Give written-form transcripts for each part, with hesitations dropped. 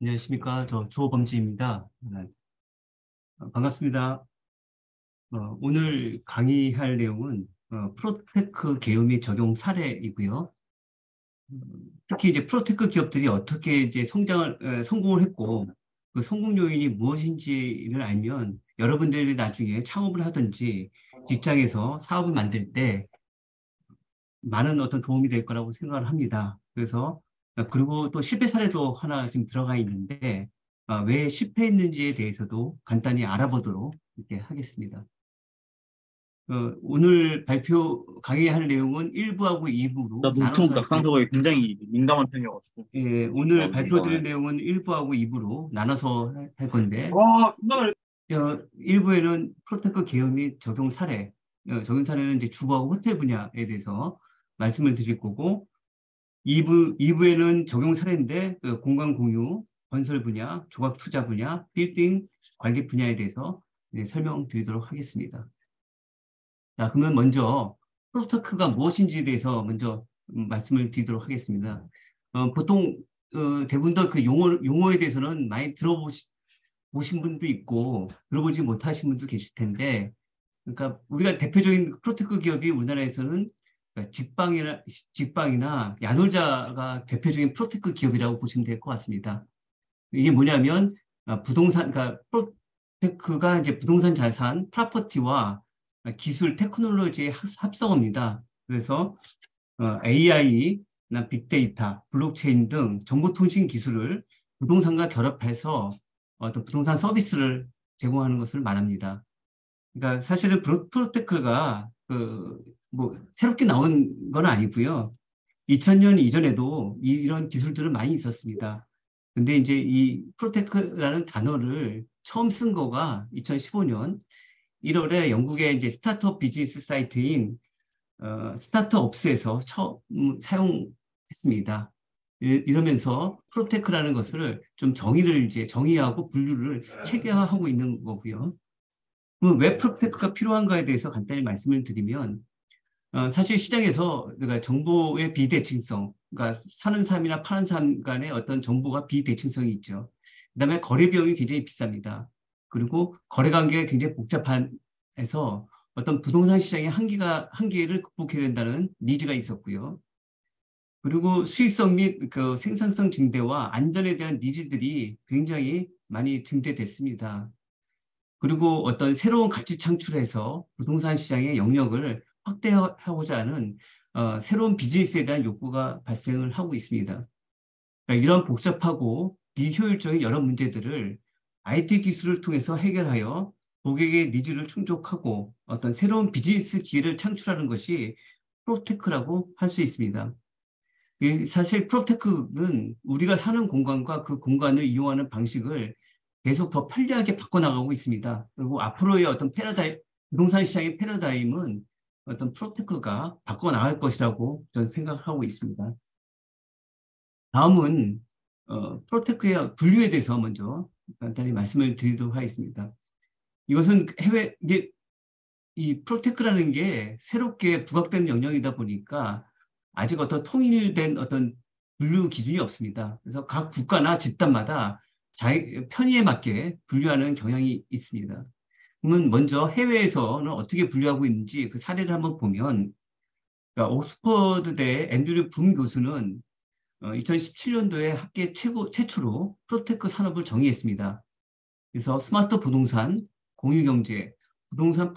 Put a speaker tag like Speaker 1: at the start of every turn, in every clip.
Speaker 1: 안녕하십니까. 저 조범지입니다. 반갑습니다. 오늘 강의할 내용은 프로테크 계엄의 적용 사례이고요. 특히 이제 프로테크 기업들이 어떻게 이제 성공을 했고 그 성공 요인이 무엇인지를 알면 여러분들이 나중에 창업을 하든지 직장에서 사업을 만들 때 많은 어떤 도움이 될 거라고 생각을 합니다. 그래서 그리고 또 실패 사례도 하나 지금 들어가 있는데 왜 실패했는지에 대해서도 간단히 알아보도록 이렇게 하겠습니다. 오늘 강의할 내용은 1부하고 2부로
Speaker 2: 나 노트북
Speaker 1: 나눠서
Speaker 2: 낙상
Speaker 1: 이렇게
Speaker 2: 작업에 굉장히 민감한 편이어가지고.
Speaker 1: 예, 오늘 발표드릴
Speaker 2: 민감해.
Speaker 1: 내용은 1부하고 2부로 나눠서 할 건데
Speaker 2: 와, 존나
Speaker 1: 1부에는 프로테크 계엄 및 적용 사례는 이제 주거하고 호텔 분야에 대해서 말씀을 드릴 거고 2부에는 적용 사례인데 공간 공유, 건설 분야, 조각 투자 분야, 빌딩 관리 분야에 대해서 설명드리도록 하겠습니다. 자, 그러면 먼저 프로테크가 무엇인지에 대해서 먼저 말씀을 드리도록 하겠습니다. 보통 대부분 다 그 용어에 대해서는 많이 보신 분도 있고 들어보지 못하신 분도 계실 텐데, 그러니까 우리가 대표적인 프로테크 기업이 우리나라에서는 그러니까 직방이나 야놀자가 대표적인 프로테크 기업이라고 보시면 될 것 같습니다. 이게 뭐냐면 그러니까 프로테크가 이제 부동산 자산, 프로퍼티와 기술, 테크놀로지의 합성어입니다. 그래서 AI나 빅데이터, 블록체인 등 정보통신 기술을 부동산과 결합해서 어떤 부동산 서비스를 제공하는 것을 말합니다. 그러니까 사실은 프로테크가 뭐 새롭게 나온 건 아니고요. 2000년 이전에도 이런 기술들은 많이 있었습니다. 근데 이제 이 프로테크라는 단어를 처음 쓴 거가 2015년 1월에 영국의 이제 스타트업 비즈니스 사이트인 스타트업스에서 처음 사용했습니다. 이러면서 프로테크라는 것을 좀 정의하고 분류를 체계화하고 있는 거고요. 그럼 왜 프로테크가 필요한가에 대해서 간단히 말씀을 드리면, 사실 시장에서 그러니까 정보의 비대칭성, 그러니까 사는 삶이나 파는 삶 간의 어떤 정보가 비대칭성이 있죠. 그다음에 거래 비용이 굉장히 비쌉니다. 그리고 거래 관계가 굉장히 복잡해서 어떤 부동산 시장의 한계를 극복해야 된다는 니즈가 있었고요. 그리고 수익성 및 그 생산성 증대와 안전에 대한 니즈들이 굉장히 많이 증대됐습니다. 그리고 어떤 새로운 가치 창출해서 부동산 시장의 영역을 확대하고자 하는 새로운 비즈니스에 대한 욕구가 발생을 하고 있습니다. 그러니까 이런 복잡하고 비효율적인 여러 문제들을 IT 기술을 통해서 해결하여 고객의 니즈를 충족하고 어떤 새로운 비즈니스 기회를 창출하는 것이 프로테크라고 할 수 있습니다. 사실 프로테크는 우리가 사는 공간과 그 공간을 이용하는 방식을 계속 더 편리하게 바꿔나가고 있습니다. 그리고 앞으로의 어떤 부동산 시장의 패러다임은 어떤 프로테크가 바꿔나갈 것이라고 저는 생각하고 있습니다. 다음은 프로테크의 분류에 대해서 먼저 간단히 말씀을 드리도록 하겠습니다. 이것은 이 프로테크라는 게 새롭게 부각된 영역이다 보니까 아직 어떤 통일된 어떤 분류 기준이 없습니다. 그래서 각 국가나 집단마다 자기 편의에 맞게 분류하는 경향이 있습니다. 그러면 먼저 해외에서는 어떻게 분류하고 있는지 그 사례를 한번 보면, 그러니까 옥스퍼드대 앤드류 붐 교수는 2017년도에 학계 최초로 프로테크 산업을 정의했습니다. 그래서 스마트 부동산, 공유경제, 부동산,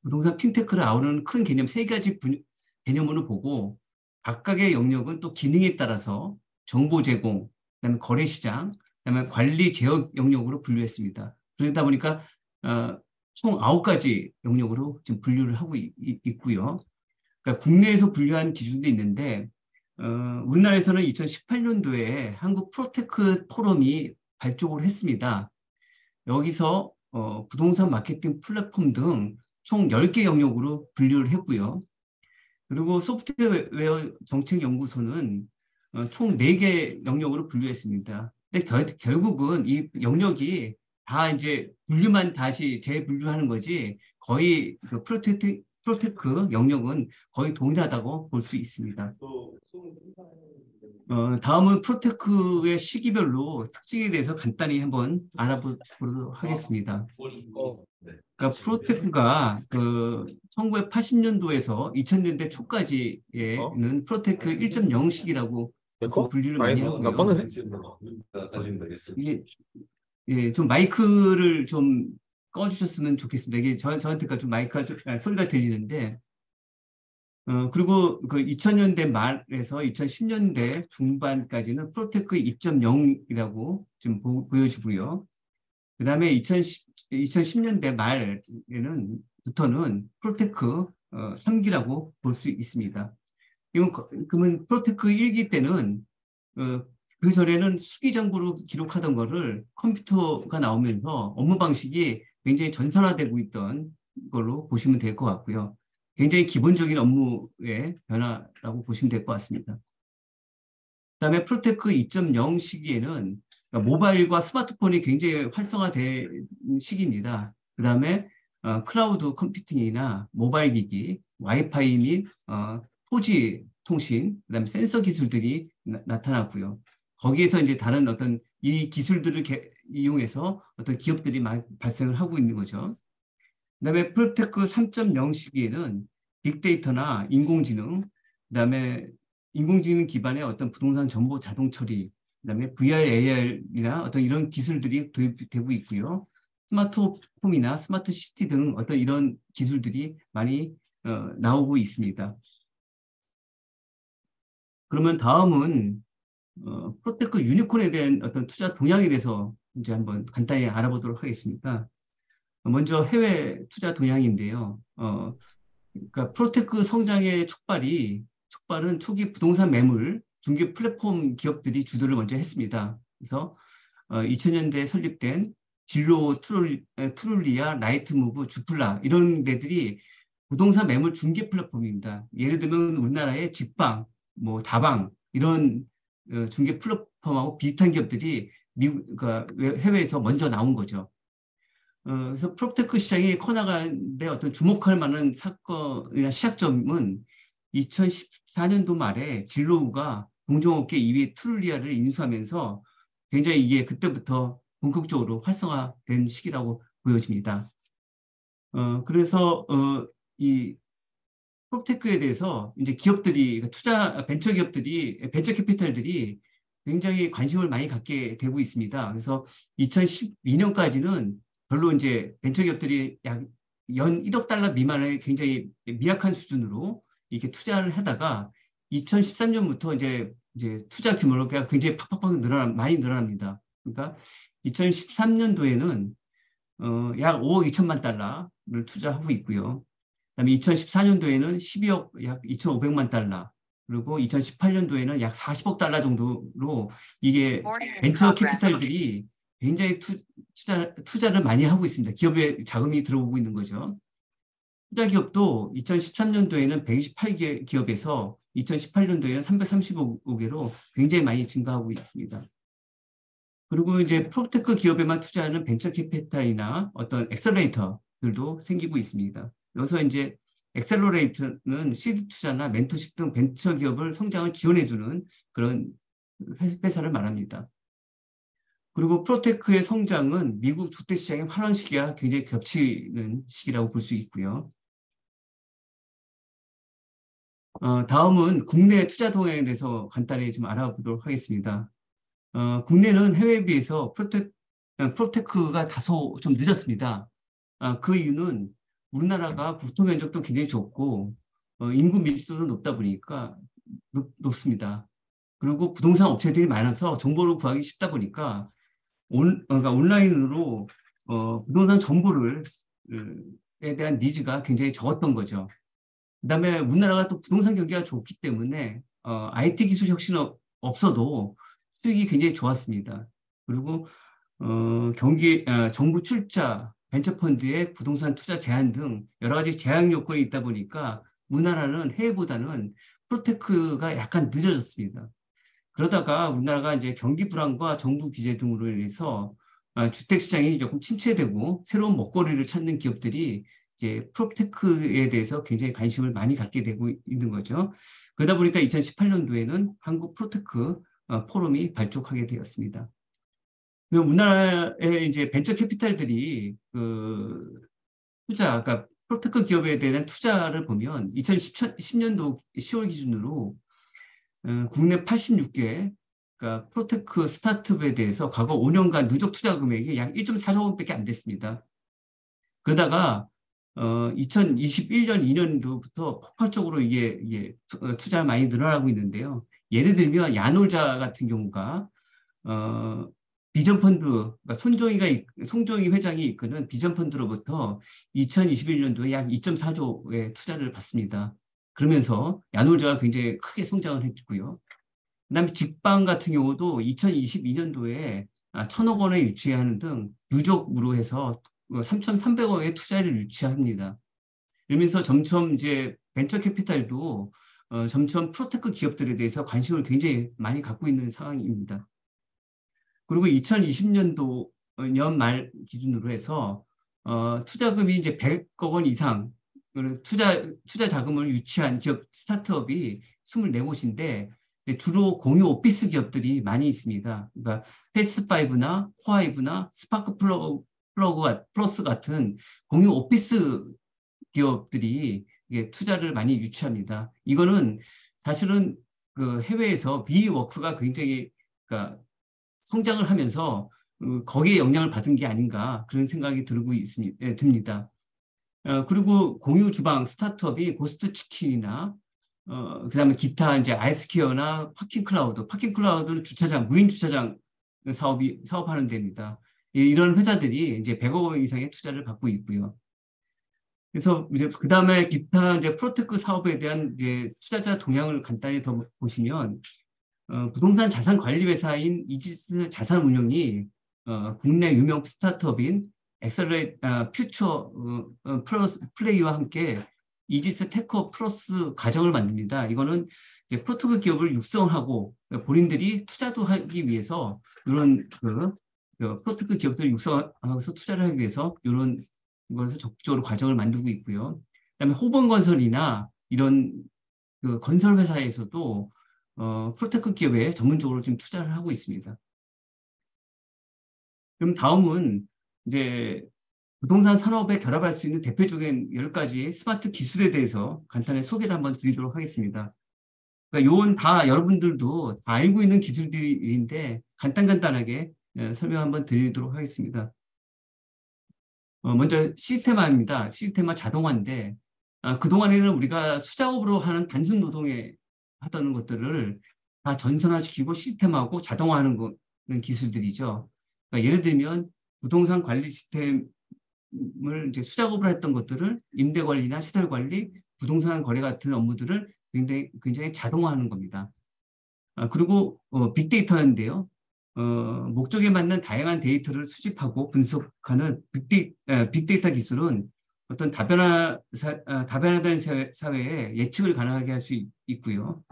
Speaker 1: 부동산 핀테크를 아우르는 큰 개념 세 가지 개념으로 보고 각각의 영역은 또 기능에 따라서 정보 제공, 그다음에 거래 시장, 그다음에 관리 제어 영역으로 분류했습니다. 그러다 보니까 총 9가지 영역으로 지금 분류를 하고 있고요. 그러니까 국내에서 분류한 기준도 있는데 우리나라에서는 2018년도에 한국 프로테크 포럼이 발족을 했습니다. 여기서 부동산 마케팅 플랫폼 등 총 10개 영역으로 분류를 했고요. 그리고 소프트웨어 정책연구소는 총 4개 영역으로 분류했습니다. 근데 결국은 이 영역이 다 이제 분류만 다시 재분류하는 거지 거의 그 프로테크 영역은 거의 동일하다고 볼 수 있습니다. 다음은 프로테크의 시기별로 특징에 대해서 간단히 한번 알아보도록 하겠습니다. 그러니까 프로테크가 그 1980년도에서 2000년대 초까지에는 프로테크 1.0 시기라고 보통 분류를 많이 하고요. 이게 예, 좀 마이크를 좀 꺼주셨으면 좋겠습니다. 이게 저한테가 좀 마이크가 소리가 들리는데, 그리고 그 2000년대 말에서 2010년대 중반까지는 프로테크 2.0이라고 지금 보여지고요. 그 다음에 2010년대 말에는 프로테크 3기라고 볼 수 있습니다. 그러면 프로테크 1기 때는 그 전에는 수기장부로 기록하던 거를 컴퓨터가 나오면서 업무 방식이 굉장히 전산화되고 있던 걸로 보시면 될 것 같고요. 굉장히 기본적인 업무의 변화라고 보시면 될 것 같습니다. 그다음에 프로테크 2.0 시기에는 모바일과 스마트폰이 굉장히 활성화된 시기입니다. 그다음에 클라우드 컴퓨팅이나 모바일 기기, 와이파이 및 4G 통신, 그다음에 센서 기술들이 나타났고요. 거기에서 이제 다른 어떤 이 기술들을 이용해서 어떤 기업들이 발생을 하고 있는 거죠. 그다음에 프로테크 3.0 시기에는 빅데이터나 인공지능, 그다음에 인공지능 기반의 어떤 부동산 정보 자동 처리, 그다음에 VR, AR이나 어떤 이런 기술들이 도입되고 있고요. 스마트홈이나 스마트 시티 등 어떤 이런 기술들이 많이 나오고 있습니다. 그러면 다음은 프로테크 유니콘에 대한 어떤 투자 동향에 대해서 이제 한번 간단히 알아보도록 하겠습니다. 먼저 해외 투자 동향인데요. 그러니까 프로테크 성장의 촉발은 초기 부동산 매물 중개 플랫폼 기업들이 주도를 먼저 했습니다. 그래서 2000년대에 설립된 진로, 트룰리아, 라이트무브, 주플라 이런 데들이 부동산 매물 중개 플랫폼입니다. 예를 들면 우리나라의 직방, 뭐 다방 이런 중개 플랫폼하고 비슷한 기업들이 그러니까 해외에서 먼저 나온 거죠. 그래서 프로테크 시장이 커나가는데 어떤 주목할 만한 사건이나 시작점은 2014년도 말에 진로우가 동종업계 2위 트룰리아를 인수하면서 굉장히 이게 그때부터 본격적으로 활성화된 시기라고 보여집니다. 그래서 이 프로테크에 대해서 이제 기업들이 벤처 기업들이 벤처 캐피탈들이 굉장히 관심을 많이 갖게 되고 있습니다. 그래서 2012년까지는 별로 이제 벤처 기업들이 약 연 1억 달러 미만의 굉장히 미약한 수준으로 이렇게 투자를 하다가 2013년부터 이제 투자 규모가 굉장히 팍팍팍 많이 늘어납니다. 그러니까 2013년도에는 약 5억 2천만 달러를 투자하고 있고요. 그다음에 2014년도에는 12억 약 2,500만 달러, 그리고 2018년도에는 약 40억 달러 정도로 이게 벤처 캐피탈들이 굉장히 투자를 많이 하고 있습니다. 기업에 자금이 들어오고 있는 거죠. 투자 기업도 2013년도에는 128기업에서 2018년도에는 335개로 굉장히 많이 증가하고 있습니다. 그리고 이제 프로테크 기업에만 투자하는 벤처 캐피탈이나 어떤 엑셀러레이터들도 생기고 있습니다. 여기서 이제 엑셀러레이터는 시드 투자나 멘토십 등 벤처 기업을 성장을 지원해주는 그런 회사를 말합니다. 그리고 프로테크의 성장은 미국 주택시장의 화랑 시기와 굉장히 겹치는 시기라고 볼 수 있고요. 다음은 국내 투자 동향에 대해서 간단히 좀 알아보도록 하겠습니다. 국내는 해외에 비해서 프로테크가 다소 좀 늦었습니다. 그 이유는 우리나라가 국토 면적도 굉장히 좁고 인구 밀집도도 높다 보니까 높습니다. 그리고 부동산 업체들이 많아서 정보를 구하기 쉽다 보니까 그러니까 온라인으로 부동산 정보를 에 대한 니즈가 굉장히 적었던 거죠. 그다음에 우리나라가 또 부동산 경기가 좋기 때문에 IT 기술 혁신이 없어도 수익이 굉장히 좋았습니다. 그리고 정부 출자, 벤처펀드의 부동산 투자 제한 등 여러 가지 제약 요건이 있다 보니까 우리나라는 해외보다는 프로테크가 약간 늦어졌습니다. 그러다가 우리나라가 이제 경기 불안과 정부 규제 등으로 인해서 주택 시장이 조금 침체되고 새로운 먹거리를 찾는 기업들이 이제 프롭테크에 대해서 굉장히 관심을 많이 갖게 되고 있는 거죠. 그러다 보니까 2018년도에는 한국 프로테크 포럼이 발족하게 되었습니다. 우리나라의 이제 벤처 캐피탈들이 그 투자, 그러니까 프로테크 기업에 대한 투자를 보면 2010년도 10월 기준으로 국내 86개 그러니까 프로테크 스타트업에 대해서 과거 5년간 누적 투자 금액이 약 1.4조 원밖에 안 됐습니다. 그러다가 2021년 2년도부터 폭발적으로 이게 투자가 많이 늘어나고 있는데요. 예를 들면 야놀자 같은 경우가 비전펀드, 그러니까 송정희 회장이 이끄는 비전펀드로부터 2021년도에 약 2.4조의 투자를 받습니다. 그러면서 야놀자가 굉장히 크게 성장을 했고요. 그다음에 직방 같은 경우도 2022년도에 1,000억 원에 유치하는 등 누적으로 해서 3,300억의 투자를 유치합니다. 이러면서 점점 이제 벤처 캐피탈도 점점 프로테크 기업들에 대해서 관심을 굉장히 많이 갖고 있는 상황입니다. 그리고 2020년도 연말 기준으로 해서 투자금이 이제 100억 원 이상 투자 자금을 유치한 기업 스타트업이 24곳인데 주로 공유 오피스 기업들이 많이 있습니다. 그러니까 패스5나 코아이브나 스파크 플러스 같은 공유 오피스 기업들이 투자를 많이 유치합니다. 이거는 사실은 그 해외에서 비워크가 굉장히 그러니까 성장을 하면서 거기에 영향을 받은 게 아닌가 그런 생각이 듭니다. 그리고 공유 주방 스타트업이 고스트 치킨이나 그다음에 기타 이제 아이스케어나 파킹 클라우드는 무인 주차장 사업하는 데입니다. 이런 회사들이 이제 100억 원 이상의 투자를 받고 있고요. 그래서 이제 그다음에 기타 이제 프로테크 사업에 대한 이제 투자자 동향을 간단히 더 보시면 부동산 자산 관리 회사인 이지스 자산운용이 국내 유명 스타트업인 퓨처 플레이와 함께 이지스 테크 플러스 과정을 만듭니다. 이거는 이제 프로테크 기업을 육성하고 본인들이 투자도 하기 위해서 이런 프로테크 기업들을 육성해서 투자를 하기 위해서 이런 것을 적극적으로 과정을 만들고 있고요. 그다음에 호번건설이나 이런 그 건설 회사에서도 프로테크 기업에 전문적으로 지금 투자를 하고 있습니다. 그럼 다음은 이제 부동산 산업에 결합할 수 있는 대표적인 10가지 스마트 기술에 대해서 간단히 소개를 한번 드리도록 하겠습니다. 그러니까 요건 다 여러분들도 다 알고 있는 기술들인데 간단하게 설명 한번 드리도록 하겠습니다. 먼저 시스테마입니다. 시스테마 자동화인데 그동안에는 우리가 수작업으로 하는 단순 노동에 하던 것들을 다 전산화시키고 시스템하고 자동화하는 기술들이죠. 그러니까 예를 들면 부동산 관리 시스템을 이제 수작업으로 했던 것들을 임대 관리나 시설 관리, 부동산 거래 같은 업무들을 굉장히 자동화하는 겁니다. 그리고 빅데이터인데요. 목적에 맞는 다양한 데이터를 수집하고 분석하는 빅데이터 기술은 어떤 다변화된 사회에 예측을 가능하게 할 수 있고요.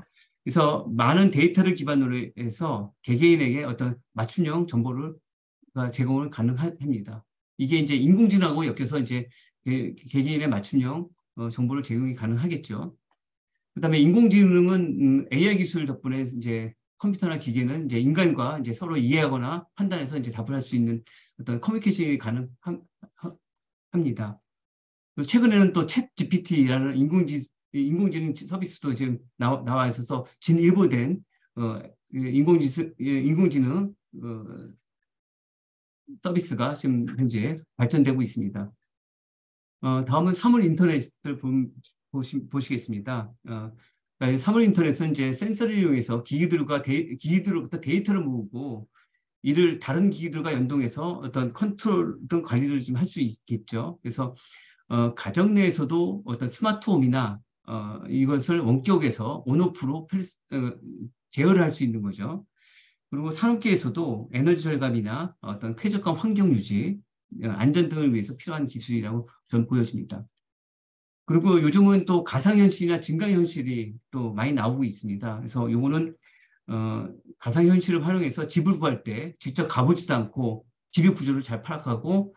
Speaker 1: 그래서 많은 데이터를 기반으로 해서 개개인에게 어떤 맞춤형 정보를 제공을 가능합니다. 이게 이제 인공지능하고 엮여서 이제 개개인의 맞춤형 정보를 제공이 가능하겠죠. 그다음에 인공지능은 AI 기술 덕분에 이제 컴퓨터나 기계는 이제 인간과 이제 서로 이해하거나 판단해서 이제 답을 할 수 있는 어떤 커뮤니케이션이 가능합니다. 최근에는 또 챗 GPT라는 인공지능 서비스도 지금 나와 있어서 진일보된 인공지능 서비스가 지금 현재 발전되고 있습니다. 다음은 사물 인터넷을 보시겠습니다. 그러니까 사물 인터넷은 이제 센서를 이용해서 기기들로부터 데이터를 모으고 이를 다른 기기들과 연동해서 어떤 컨트롤 등 관리를 좀 할 수 있겠죠. 그래서 가정 내에서도 어떤 스마트홈이나 이것을 원격에서 온오프로 제어를 할 수 있는 거죠. 그리고 산업계에서도 에너지 절감이나 어떤 쾌적한 환경 유지, 안전 등을 위해서 필요한 기술이라고 저는 보여집니다. 그리고 요즘은 또 가상현실이나 증강현실이 또 많이 나오고 있습니다. 그래서 요거는 가상현실을 활용해서 집을 구할 때 직접 가보지도 않고 집의 구조를 잘 파악하고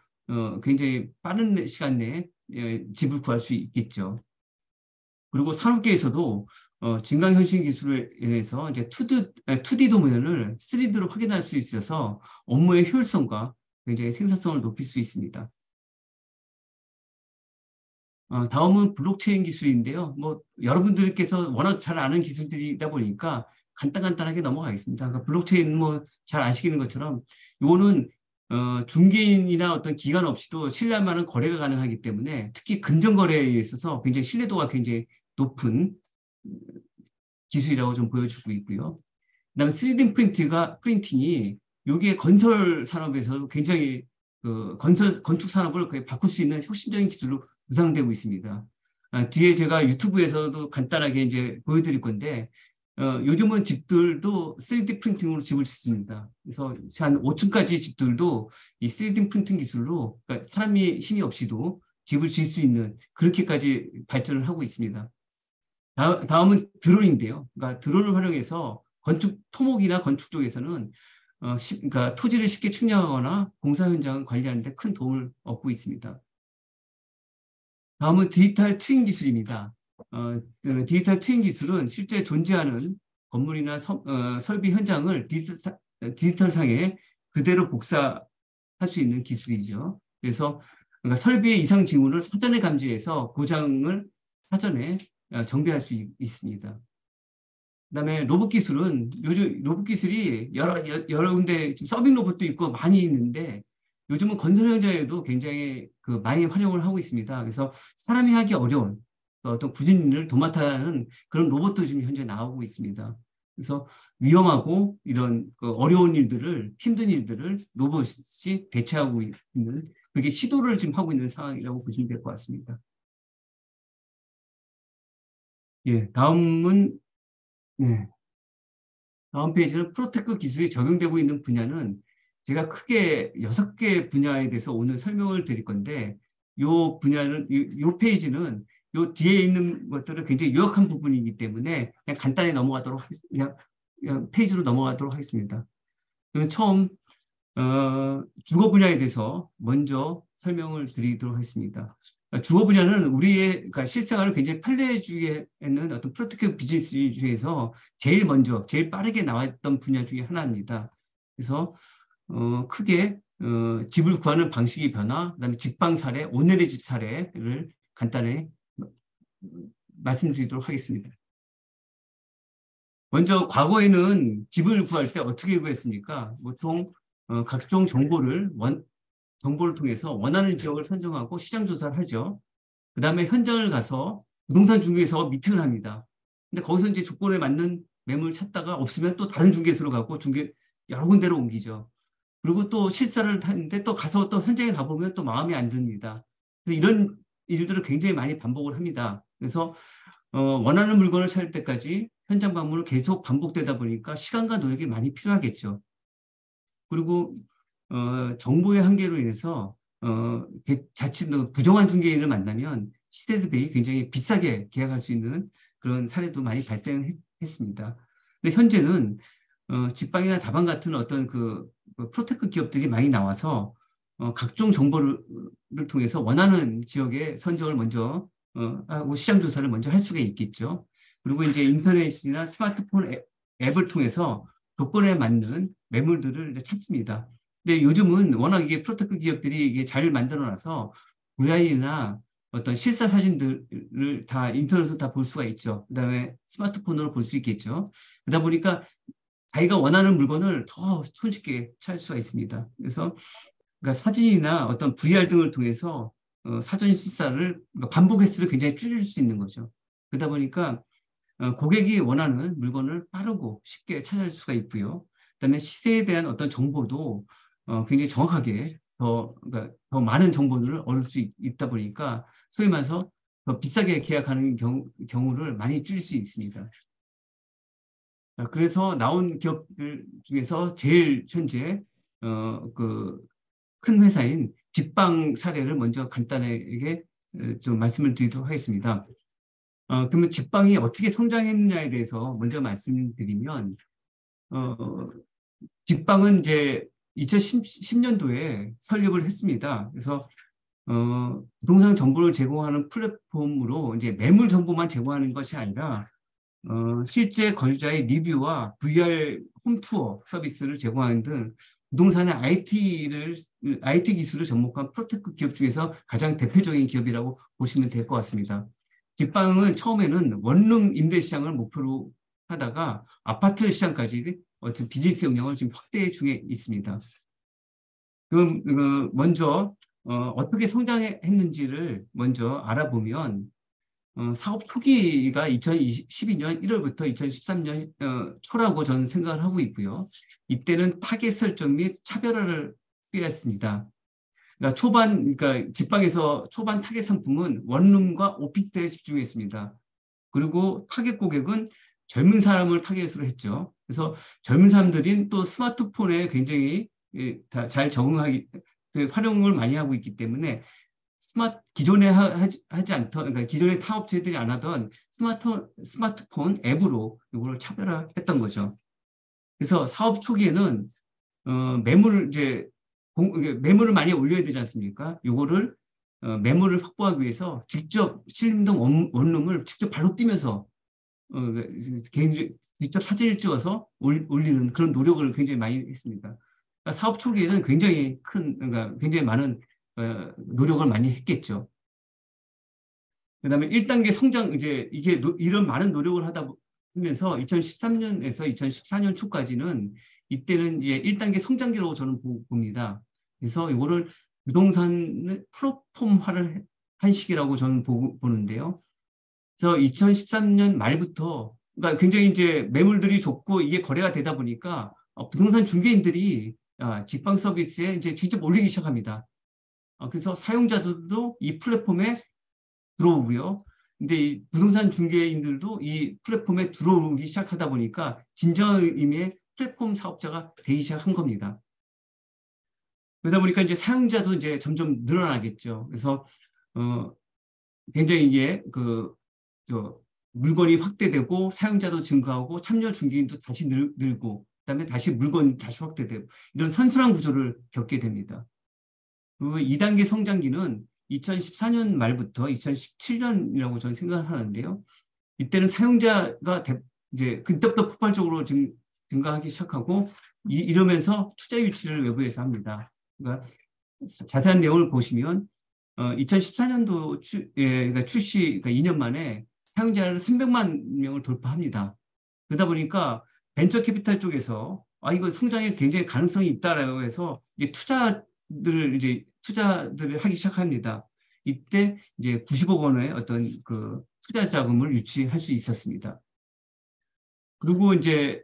Speaker 1: 굉장히 빠른 시간 내에 집을 구할 수 있겠죠. 그리고 산업계에서도 증강현실 기술에 인해서 이제 2D 도면을 3D로 확인할 수 있어서 업무의 효율성과 굉장히 생산성을 높일 수 있습니다. 다음은 블록체인 기술인데요. 뭐 여러분들께서 워낙 잘 아는 기술들이다 보니까 간단하게 넘어가겠습니다. 그러니까 블록체인 뭐 잘 아시는 것처럼 이거는 중개인이나 어떤 기관 없이도 신뢰할 만한 거래가 가능하기 때문에 특히 금전 거래에 있어서 굉장히 신뢰도가 굉장히 높은 기술이라고 좀 보여주고 있고요. 그다음에 3D 프린팅이 여기에 건설 산업에서도 굉장히 건축 산업을 거의 바꿀 수 있는 혁신적인 기술로 구상되고 있습니다. 뒤에 제가 유튜브에서도 간단하게 이제 보여드릴 건데 요즘은 집들도 3D 프린팅으로 집을 짓습니다. 그래서 한 5층까지 집들도 이 3D 프린팅 기술로 그러니까 사람이 힘이 없이도 집을 지을 수 있는 그렇게까지 발전을 하고 있습니다. 다음은 드론인데요. 그러니까 드론을 활용해서 토목이나 건축 쪽에서는 그러니까 토지를 쉽게 측량하거나 공사 현장을 관리하는 데 큰 도움을 얻고 있습니다. 다음은 디지털 트윈 기술입니다. 디지털 트윈 기술은 실제 존재하는 건물이나 설비 현장을 디지털상에 그대로 복사할 수 있는 기술이죠. 그래서 그러니까 설비의 이상 징후를 사전에 감지해서 고장을 사전에 정비할 수 있습니다. 그다음에 로봇 기술은 요즘 로봇 기술이 여러 군데 서빙 로봇도 있고 많이 있는데 요즘은 건설 현장에도 굉장히 많이 활용을 하고 있습니다. 그래서 사람이 하기 어려운 어떤 굳은 일을 도맡아하는 그런 로봇도 지금 현재 나오고 있습니다. 그래서 위험하고 이런 어려운 일들을 힘든 일들을 로봇이 대체하고 있는 그게 시도를 지금 하고 있는 상황이라고 보시면 될 것 같습니다. 예, 네. 다음 페이지는 프로테크 기술이 적용되고 있는 분야는 제가 크게 6개 분야에 대해서 오늘 설명을 드릴 건데 요 페이지는 요 뒤에 있는 것들은 굉장히 요약한 부분이기 때문에 그냥 간단히 그냥 페이지로 넘어가도록 하겠습니다. 그러면 처음 주거 분야에 대해서 먼저 설명을 드리도록 하겠습니다. 주거 분야는 우리의 그러니까 실생활을 굉장히 편리해주기에는 어떤 프로테크 비즈니스 중에서 제일 빠르게 나왔던 분야 중에 하나입니다. 그래서 크게 집을 구하는 방식의 변화, 그다음에 직방 사례, 오늘의 집 사례를 간단히 말씀드리도록 하겠습니다. 먼저 과거에는 집을 구할 때 어떻게 구했습니까? 보통 각종 정보를 통해서 원하는 지역을 선정하고 시장 조사를 하죠. 그 다음에 현장을 가서 부동산 중개사와 미팅을 합니다. 근데 거기서 이제 조건에 맞는 매물 찾다가 없으면 또 다른 중개소로 가고 여러 군데로 옮기죠. 그리고 또 실사를 하는데 또 가서 또 현장에 가보면 또 마음에 안 듭니다. 그래서 이런 일들을 굉장히 많이 반복을 합니다. 그래서 원하는 물건을 찾을 때까지 현장 방문을 계속 반복되다 보니까 시간과 노력이 많이 필요하겠죠. 그리고 정보의 한계로 인해서 자칫 부정한 중개인을 만나면 시세 대비 굉장히 비싸게 계약할 수 있는 그런 사례도 많이 발생했습니다. 근데 현재는 직방이나 다방 같은 어떤 프로테크 기업들이 많이 나와서 각종 정보를 통해서 원하는 지역의 선정을 먼저 하고 시장 조사를 먼저 할 수가 있겠죠. 그리고 이제 인터넷이나 스마트폰 앱을 통해서 조건에 맞는 매물들을 찾습니다. 근데 요즘은 워낙 이게 프로테크 기업들이 이게 잘 만들어놔서 VI나 어떤 실사 사진들을 다 인터넷으로 다 볼 수가 있죠. 그다음에 스마트폰으로 볼 수 있겠죠. 그러다 보니까 자기가 원하는 물건을 더 손쉽게 찾을 수가 있습니다. 그래서 그러니까 사진이나 어떤 VR 등을 통해서 사전 실사를 그러니까 반복 횟수를 굉장히 줄일 수 있는 거죠. 그러다 보니까 고객이 원하는 물건을 빠르고 쉽게 찾을 수가 있고요. 그다음에 시세에 대한 어떤 정보도 굉장히 정확하게 그러니까 더 많은 정보들을 얻을 수 있다 보니까 소위 말해서 더 비싸게 계약하는 경우를 많이 줄일 수 있습니다. 그래서 나온 기업들 중에서 제일 현재 큰 회사인 직방 사례를 먼저 간단하게 좀 말씀을 드리도록 하겠습니다. 그러면 직방이 어떻게 성장했느냐에 대해서 먼저 말씀드리면 직방은 이제 2010년도에 설립을 했습니다. 그래서 부동산 정보를 제공하는 플랫폼으로 이제 매물 정보만 제공하는 것이 아니라 실제 거주자의 리뷰와 VR 홈투어 서비스를 제공하는 등 부동산의 IT 기술을 접목한 프로테크 기업 중에서 가장 대표적인 기업이라고 보시면 될 것 같습니다. 직방은 처음에는 원룸 임대 시장을 목표로 하다가 아파트 시장까지 지금 비즈니스 영역을 지금 확대 중에 있습니다. 그럼 먼저 어떻게 성장했는지를 먼저 알아보면 사업 초기가 2012년 1월부터 2013년 초라고 저는 생각을 하고 있고요. 이때는 타겟 설정 및 차별화를 필요했습니다. 그러니까 직방에서 초반 타겟 상품은 원룸과 오피스텔에 집중했습니다. 그리고 타겟 고객은 젊은 사람을 타겟으로 했죠. 그래서 젊은 사람들이 또 스마트폰에 굉장히 잘 적응하기, 활용을 많이 하고 있기 때문에 기존에 하지 않던, 그러니까 기존에 타 업체들이 안 하던 스마트폰 앱으로 이걸 차별화했던 거죠. 그래서 사업 초기에는 매물을 많이 올려야 되지 않습니까? 요거를 매물을 확보하기 위해서 직접 신림동 원룸을 직접 발로 뛰면서 직접 사진을 찍어서 올리는 그런 노력을 굉장히 많이 했습니다. 그러니까 사업 초기에는 그러니까 굉장히 많은 노력을 많이 했겠죠. 그다음에 1단계 성장, 이런 많은 노력을 하면서 2013년에서 2014년 초까지는 이때는 이제 1단계 성장기라고 저는 봅니다. 그래서 이거를 부동산 플랫폼화를 한 시기라고 저는 보는데요. 그래서 2013년 말부터, 그러니까 굉장히 이제 매물들이 좋고 이게 거래가 되다 보니까 부동산 중개인들이 직방 서비스에 이제 직접 올리기 시작합니다. 그래서 사용자들도 이 플랫폼에 들어오고요. 근데 이 부동산 중개인들도 이 플랫폼에 들어오기 시작하다 보니까 진정한 의미의 플랫폼 사업자가 되기 시작한 겁니다. 그러다 보니까 이제 사용자도 이제 점점 늘어나겠죠. 그래서 굉장히 이게 물건이 확대되고 사용자도 증가하고 참여 중개인도 다시 늘고 그다음에 다시 물건이 다시 확대되고 이런 선순환 구조를 겪게 됩니다. 그리고 2단계 성장기는 2014년 말부터 2017년이라고 저는 생각하는데요. 이때는 사용자가 이제 그때부터 폭발적으로 증가하기 시작하고 이러면서 투자 유치를 외부에서 합니다. 그러니까 자세한 내용을 보시면 2014년도 그러니까 출시 그러니까 2년 만에 사용자를 300만 명을 돌파합니다. 그러다 보니까 벤처 캐피탈 쪽에서 이거 성장에 굉장히 가능성이 있다라고 해서 이제 투자들을 하기 시작합니다. 이때 이제 90억 원의 어떤 투자 자금을 유치할 수 있었습니다. 그리고 이제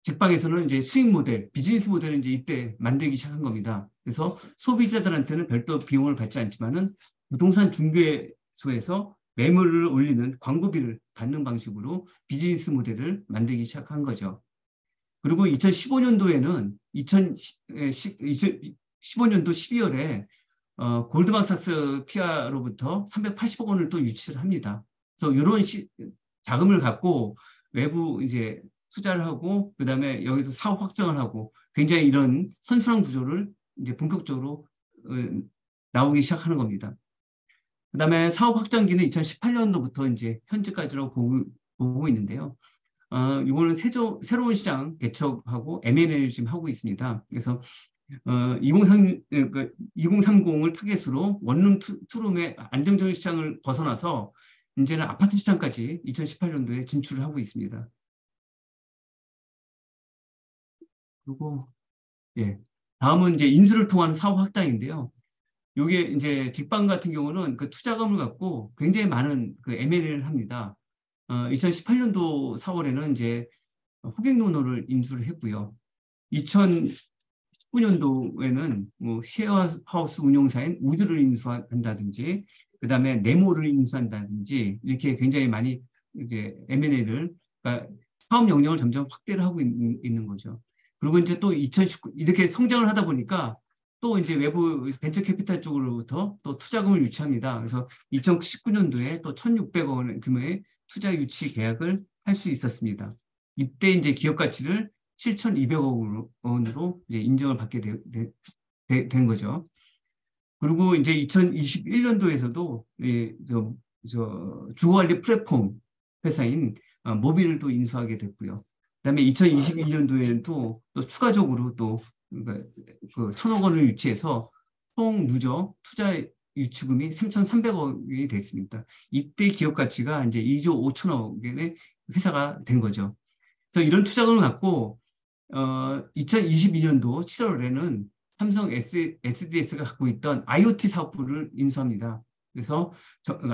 Speaker 1: 직방에서는 이제 수익 모델, 비즈니스 모델을 이제 이때 만들기 시작한 겁니다. 그래서 소비자들한테는 별도 비용을 받지 않지만은 부동산 중개소에서 매물을 올리는 광고비를 받는 방식으로 비즈니스 모델을 만들기 시작한 거죠. 그리고 2015년도에는 2015년도 12월에 골드만삭스 피아로부터 380억 원을 또 유치를 합니다. 그래서 이런 자금을 갖고 외부 이제 투자를 하고 그다음에 여기서 사업 확장을 하고 굉장히 이런 선순환 구조를 이제 본격적으로 나오기 시작하는 겁니다. 그다음에 사업 확장기는 2018년도부터 이제 현재까지라고 보고 있는데요. 이거는 새로운 시장 개척하고 M&A를 지금 하고 있습니다. 그래서 2030을 타겟으로 원룸 투룸의 안정적인 시장을 벗어나서 이제는 아파트 시장까지 2018년도에 진출을 하고 있습니다. 그리고 예, 다음은 이제 인수를 통한 사업 확장인데요. 이게 이제 직방 같은 경우는 그 투자금을 갖고 굉장히 많은 M&A를 합니다. 2018년도 4월에는 이제 호객노노를 인수를 했고요. 2019년도에는 뭐 셰어하우스 운용사인 우드를 인수한다든지, 그 다음에 네모를 인수한다든지 이렇게 굉장히 많이 이제 M&A를 그러니까 사업 영역을 점점 확대를 하고 있는 거죠. 그리고 이제 또 2019 이렇게 성장을 하다 보니까 또 이제 외부 벤처 캐피탈 쪽으로부터 또 투자금을 유치합니다. 그래서 2019년도에 또 1,600억 원 규모의 투자 유치 계약을 할 수 있었습니다. 이때 이제 기업 가치를 7,200억 원으로 이제 인정을 받게 된 거죠. 그리고 이제 2021년도에서도 주거관리 플랫폼 회사인 모빌을 또 인수하게 됐고요. 그다음에 2022년도에는 또 추가적으로 또 그러니까 그 1,000억 원을 유치해서 총 누적 투자 유치금이 3,300억이 됐습니다. 이때 기업 가치가 이제 2조 5천억의 회사가 된 거죠. 그래서 이런 투자금을 갖고 2022년도 7월에는 삼성 SDS가 갖고 있던 IoT 사업부를 인수합니다. 그래서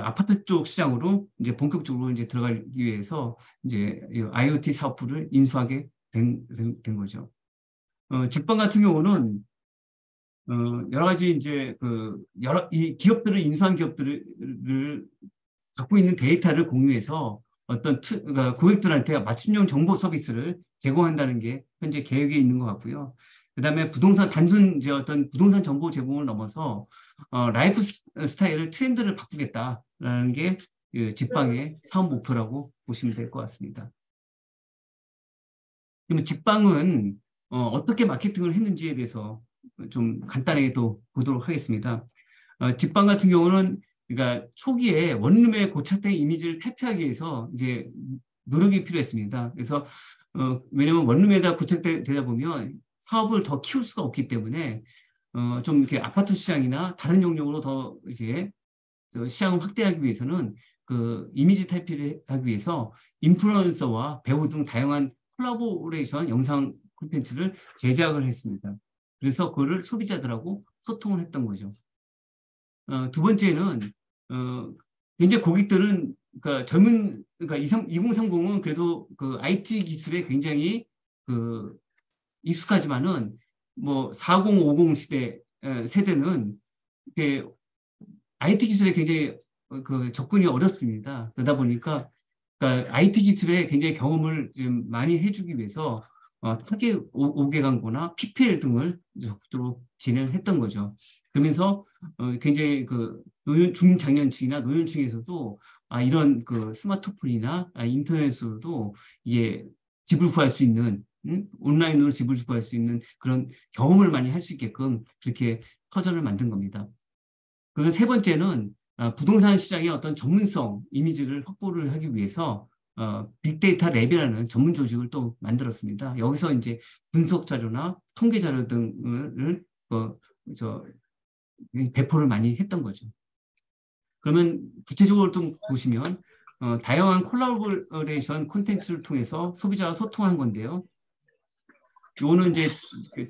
Speaker 1: 아파트 쪽 시장으로 이제 본격적으로 이제 들어가기 위해서 이제 IoT 사업부를 인수하게 된 거죠. 직방 같은 경우는 여러 가지 이제 이 기업들을 인수한 기업들을 갖고 있는 데이터를 공유해서 그러니까 고객들한테 맞춤형 정보 서비스를 제공한다는 게 현재 계획에 있는 것 같고요. 그다음에 단순 이제 어떤 부동산 정보 제공을 넘어서 라이프 스타일을 트렌드를 바꾸겠다라는 게 그 직방의 사업 목표라고 보시면 될 것 같습니다. 그러면 직방은 어떻게 마케팅을 했는지에 대해서 좀 간단하게 또 보도록 하겠습니다. 직방 같은 경우는 그러니까 초기에 원룸의 고착된 이미지를 회피하기 위해서 이제 노력이 필요했습니다. 그래서 왜냐하면 원룸에다 고착되다 보면 사업을 더 키울 수가 없기 때문에 좀 이렇게 아파트 시장이나 다른 영역으로 더 이제 시장을 확대하기 위해서는 그 이미지 탈피를 하기 위해서 인플루언서와 배우 등 다양한 콜라보레이션 영상 콘텐츠를 제작을 했습니다. 그래서 그거를 소비자들하고 소통을 했던 거죠. 두 번째는 굉장히 고객들은 그러니까 그러니까 2030은 그래도 그 IT 기술에 굉장히 그 익숙하지만은 뭐 40, 50 세대는 IT 기술에 굉장히 그 접근이 어렵습니다. 그러다 보니까 그러니까 IT 기술에 굉장히 경험을 좀 많이 해주기 위해서 타겟 5개 광고나 PPL 등을 적극적으로 진행했던 거죠. 그러면서 굉장히 그 중장년층이나 노년층에서도 이런 그 스마트폰이나 인터넷으로도 이게 집을 구할 수 있는 온라인으로 집을 구할 수 있는 그런 경험을 많이 할 수 있게끔 그렇게 터전을 만든 겁니다. 그리고 세 번째는 부동산 시장의 어떤 전문성 이미지를 확보를 하기 위해서 빅데이터 랩이라는 전문 조직을 또 만들었습니다. 여기서 이제 분석 자료나 통계 자료 등을 배포를 많이 했던 거죠. 그러면 구체적으로 좀 보시면 다양한 콜라보레이션 콘텐츠를 통해서 소비자와 소통한 건데요. 요거는 이제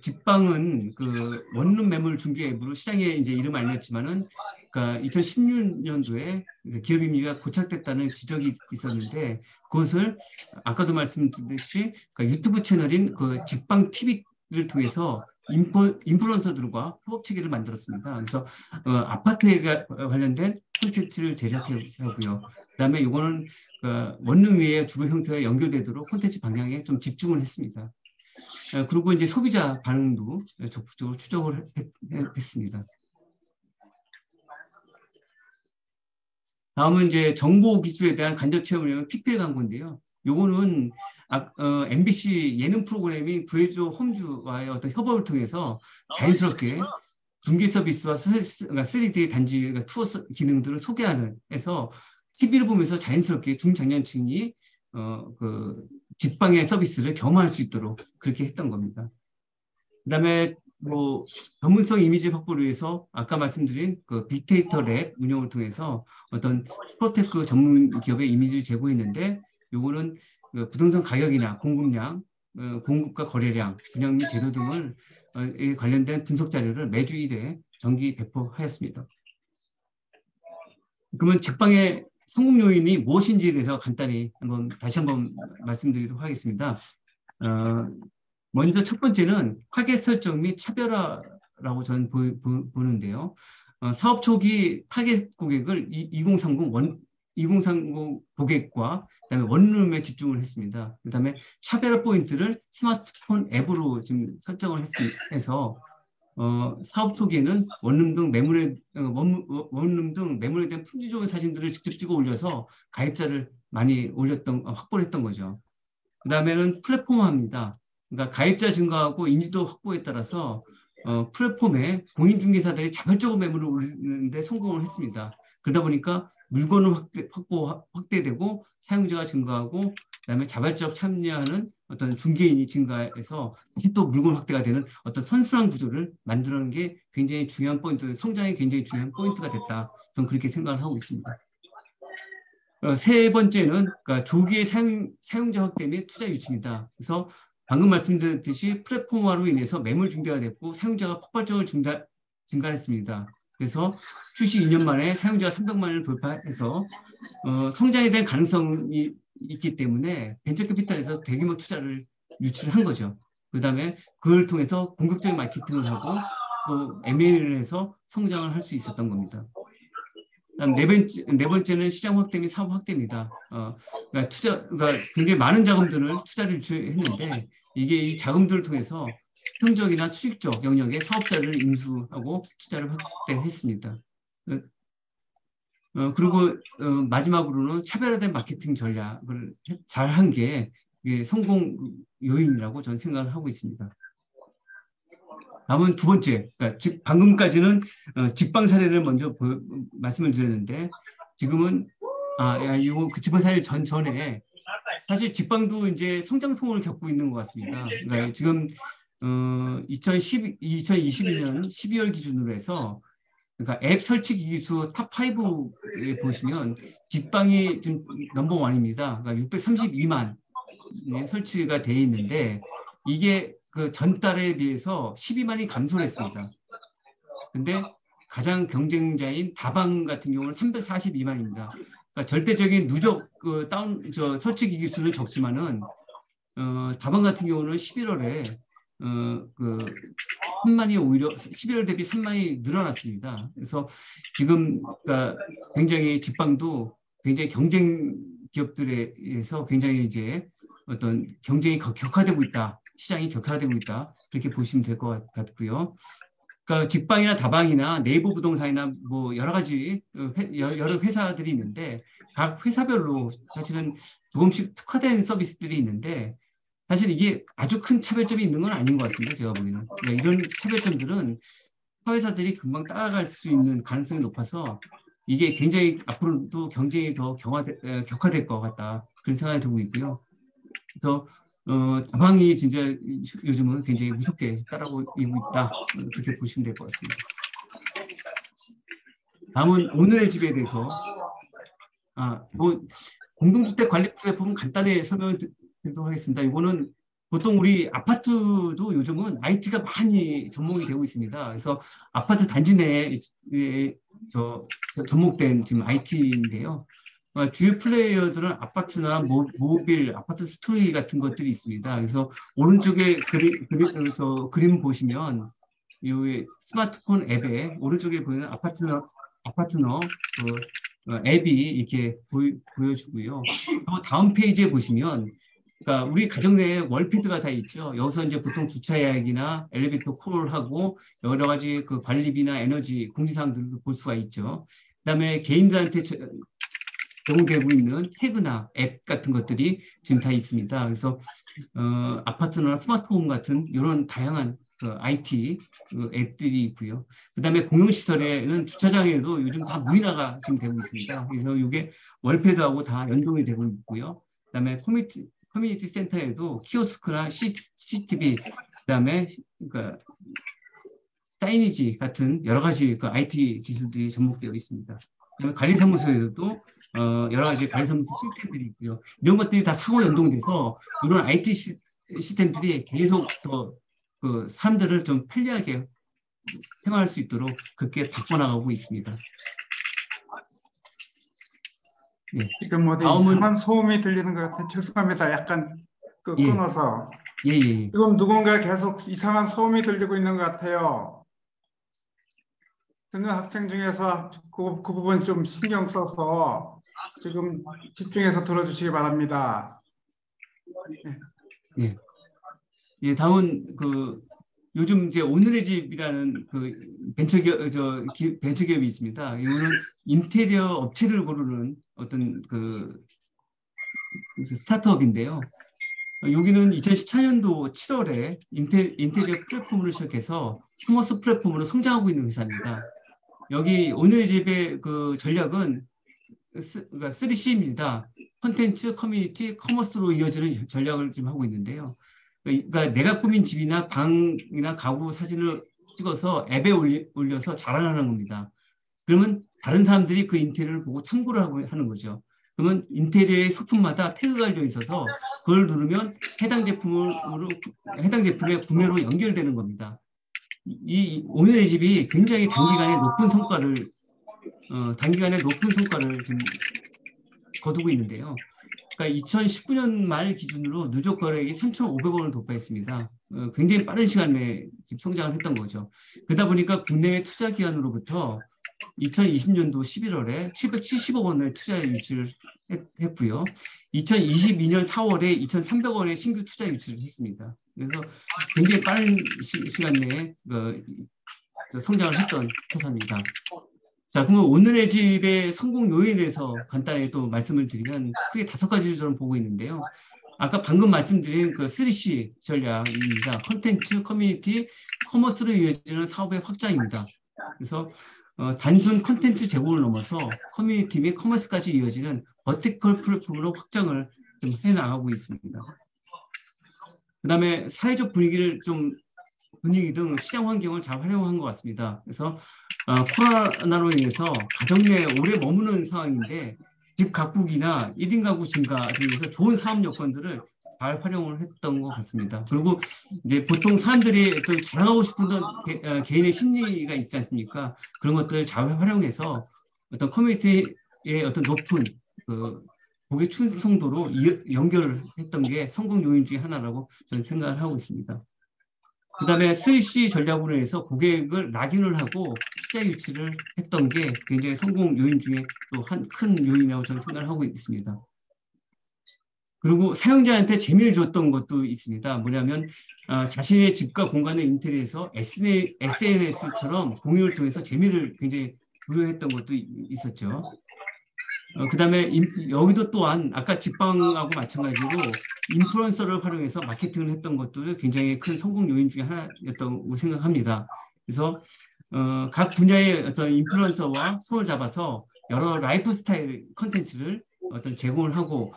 Speaker 1: 직방은 그 원룸 매물 중개 앱으로 시장에 이제 이름 알렸지만은 그러니까 2016년도에 기업 이미지가 고착됐다는 지적이 있었는데 그것을 아까도 말씀드렸듯이 그러니까 유튜브 채널인 그 직방 TV를 통해서 인플루언서들과 협업 체계를 만들었습니다. 그래서 아파트에 관련된 콘텐츠를 제작하고요. 그다음에 이거는 원룸 위에 주거 형태와 연결되도록 콘텐츠 방향에 좀 집중을 했습니다. 그리고 이제 소비자 반응도 적극적으로 추적을 했습니다. 다음은 이제 정보 기술에 대한 간접 체험을 PPL 광고인데요. 요거는 MBC 예능 프로그램인 구해줘 홈즈와의 어떤 협업을 통해서 자연스럽게 중개 서비스와 3D 단지 그러니까 투어 기능들을 소개하는 해서 TV를 보면서 자연스럽게 중장년층이 그 직방의 서비스를 경험할 수 있도록 그렇게 했던 겁니다. 그다음에 뭐 전문성 이미지 확보를 위해서 아까 말씀드린 그 빅데이터 랩 운영을 통해서 어떤 프로테크 전문 기업의 이미지를 제공했는데 요거는 그 부동산 가격이나 공급량, 공급과 거래량, 분양 및 재료 등을 관련된 분석 자료를 매주 1회 정기 배포하였습니다. 그러면 직방의 성공 요인이 무엇인지에 대해서 간단히 다시 한번 말씀드리도록 하겠습니다. 먼저 첫 번째는 타겟 설정 및 차별화라고 저는 보는데요. 사업 초기 타겟 고객을 2030 고객과 그다음에 원룸에 집중을 했습니다. 그다음에 차별화 포인트를 스마트폰 앱으로 지금 설정을 해서 사업 초기에는 원룸 등 매물에 대한 품질 좋은 사진들을 직접 찍어 올려서 가입자를 많이 확보를 했던 거죠. 그 다음에는 플랫폼화입니다. 그러니까 가입자 증가하고 인지도 확보에 따라서 플랫폼에 공인중개사들이 자발적으로 매물을 올리는데 성공을 했습니다. 그러다 보니까 물건을 확대되고 사용자가 증가하고 그다음에 자발적 참여하는 어떤 중개인이 증가해서 다시 또 물건 확대가 되는 어떤 선순환 구조를 만드는 게 굉장히 중요한 포인트, 성장이 굉장히 중요한 포인트가 됐다. 저는 그렇게 생각을 하고 있습니다. 세 번째는 그러니까 조기의 사용자 확대 및 투자 유치입니다. 그래서 방금 말씀드렸듯이 플랫폼화로 인해서 매물 증대가 됐고 사용자가 폭발적으로 증가했습니다. 그래서 출시 2년 만에 사용자가 300만을 돌파해서 성장에 대한 가능성이 있기 때문에 벤처캐피탈에서 대규모 투자를 유치를 거죠. 그다음에 그걸 통해서 공격적인 마케팅을 하고 또 M&A를 해서 성장을 할 수 있었던 겁니다. 그다음 네 번째는 시장 확대 및 사업 확대입니다. 그러니까 굉장히 많은 자금들을 투자를 유치했는데 이게 이 자금들을 통해서 수평적이나 수익적 영역의 사업자를 인수하고 투자를 확대했습니다. 그리고 마지막으로는 차별화된 마케팅 전략을 잘한 게 성공 요인이라고 저는 생각을 하고 있습니다. 다음은 두 번째, 그러니까 방금까지는 직방 사례를 먼저 말씀을 드렸는데 지금은 이거 그 직방 사례 전에 사실 직방도 이제 성장통을 겪고 있는 것 같습니다. 그러니까 지금 2022년 12월 기준으로 해서 그러니까 앱 설치 기기수 탑5에 보시면 직방이 지금 넘버1입니다. 그러니까 632만 설치가 돼 있는데 이게 그 전달에 비해서 12만이 감소를 했습니다. 근데 가장 경쟁자인 다방 같은 경우는 342만입니다. 그러니까 절대적인 누적 설치 기기 수는 적지만은 다방 같은 경우는 11월에 그 3만이 오히려 11월 대비 3만이 늘어났습니다. 그래서 지금 그러니까 굉장히 직방도 굉장히 경쟁 기업들에 의해서 굉장히 이제 어떤 경쟁이 격화되고 있다. 시장이 격화되고 있다. 그렇게 보시면 될 것 같고요. 그러니까 직방이나 다방이나 네이버 부동산이나 뭐 여러 가지 여러 회사들이 있는데 각 회사별로 사실은 조금씩 특화된 서비스들이 있는데 사실 이게 아주 큰 차별점이 있는 건 아닌 것 같습니다. 제가 보기에는. 그러니까 이런 차별점들은 사회사들이 금방 따라갈 수 있는 가능성이 높아서 이게 굉장히 앞으로도 경쟁이 더 격화될 것 같다. 그런 생각이 들고 있고요. 그래서 다방이 진짜 요즘은 굉장히 무섭게 따라오고 있다. 그렇게 보시면 될 것 같습니다. 다음은 오늘의 집에 대해서 뭐 공동주택 관리 플랫폼은 간단히 설명을 드리도록 하겠습니다. 이거는 보통 우리 아파트도 요즘은 IT가 많이 접목이 되고 있습니다. 그래서 아파트 단지 내에 접목된 지금 IT인데요. 주요 플레이어들은 아파트나 모빌, 아파트 스토리 같은 것들이 있습니다. 그래서 오른쪽에 그림 보시면 이 스마트폰 앱에 오른쪽에 보이는 아파트너 앱이 이렇게 보여주고요. 또 다음 페이지에 보시면 그러니까 우리 가정 내에 월피드가 다 있죠. 여기서 이제 보통 주차 예약이나 엘리베이터 콜하고 여러 가지 그 관리비나 에너지 공지사항들을 볼 수가 있죠. 그다음에 개인들한테 제공되고 있는 태그나 앱 같은 것들이 지금 다 있습니다. 그래서 아파트나 스마트홈 같은 이런 다양한 IT 앱들이 있고요. 그다음에 공용시설에는 주차장에도 요즘 다 무인화가 지금 되고 있습니다. 그래서 이게 월패드하고 다 연동이 되고 있고요. 그다음에 커뮤니티 센터에도 키오스크나 CCTV, 그다음에 그러니까 사이니지 같은 여러 가지 그 IT 기술들이 접목되어 있습니다. 그다음에 관리사무소에도 여러 가지 관리사무소 시스템들이 있고요. 이런 것들이 다 상호 연동돼서 이런 IT 시스템들이 계속 더 그 사람들을 좀 편리하게 생활할 수 있도록 그렇게 바꿔나가고 있습니다.
Speaker 3: 네. 지금 어디 이상한 소음이 들리는 것 같아요. 죄송합니다. 약간 끊어서.
Speaker 1: 예.
Speaker 3: 지금 누군가 계속 이상한 소음이 들리고 있는 것 같아요. 듣는 학생 중에서 그 부분 좀 신경 써서 지금 집중해서 들어주시기 바랍니다.
Speaker 1: 네. 예, 다음은 요즘 이제 오늘의 집이라는 벤처기업이 있습니다. 이거는 인테리어 업체를 고르는 어떤 스타트업인데요. 여기는 2014년도 7월에 인테리어 플랫폼으로 시작해서 커머스 플랫폼으로 성장하고 있는 회사입니다. 여기 오늘 집의 그 전략은 그러니까 3C입니다. 컨텐츠, 커뮤니티, 커머스로 이어지는 전략을 지금 하고 있는데요. 그러니까 내가 꾸민 집이나 방이나 가구 사진을 찍어서 앱에 올려서 자랑하는 겁니다. 그러면 다른 사람들이 그 인테리어를 보고 참고를 하는 거죠. 그러면 인테리어의 소품마다 태그가 달려 있어서 그걸 누르면 해당 제품의 구매로 연결되는 겁니다. 이 오늘의 집이 굉장히 단기간에 높은 성과를 지금 거두고 있는데요. 그러니까 2019년 말 기준으로 누적 거래액이 3,500원을 돌파했습니다. 굉장히 빠른 시간 내에 지금 성장을 했던 거죠. 그러다 보니까 국내외 투자 기관으로부터 2020년도 11월에 770억 원의 투자 유치를 했고요. 2022년 4월에 2,300원의 신규 투자 유치를 했습니다. 그래서 굉장히 빠른 시간 내에 성장을 했던 회사입니다. 자, 그러면 오늘의 집의 성공 요인에 대해서 간단히 또 말씀을 드리면 크게 5가지를 저는 보고 있는데요. 아까 방금 말씀드린 그 3C 전략입니다. 컨텐츠, 커뮤니티, 커머스로 이어지는 사업의 확장입니다. 그래서 단순 컨텐츠 제공을 넘어서 커뮤니티 및 커머스까지 이어지는 버티컬 플랫폼으로 확장을 좀 해나가고 있습니다. 그 다음에 사회적 분위기 등 시장 환경을 잘 활용한 것 같습니다. 그래서 코로나로 인해서 가정 내에 오래 머무는 상황인데 집 가꾸기나 1인 가구 증가 등에서 좋은 사업 여건들을 잘 활용을 했던 것 같습니다. 그리고 이제 보통 사람들이 또 자랑하고 싶은 개인의 심리가 있지 않습니까? 그런 것들을 잘 활용해서 어떤 커뮤니티의 어떤 높은 고객 충성도로 연결을 했던 게 성공 요인 중에 하나라고 저는 생각을 하고 있습니다. 그 다음에 3C 전략으로 해서 고객을 낙인을 하고 투자 유치를 했던 게 굉장히 성공 요인 중에 또 큰 요인이라고 저는 생각을 하고 있습니다. 그리고 사용자한테 재미를 줬던 것도 있습니다. 뭐냐면 자신의 집과 공간의 인테리어에서 SNS처럼 공유를 통해서 재미를 굉장히 부여했던 것도 있었죠. 그 다음에 여기도 또한 아까 집방하고 마찬가지로 인플루언서를 활용해서 마케팅을 했던 것도 굉장히 큰 성공 요인 중에 하나였다고 생각합니다. 그래서 각 분야의 어떤 인플루언서와 손을 잡아서 여러 라이프 스타일 컨텐츠를 어떤 제공을 하고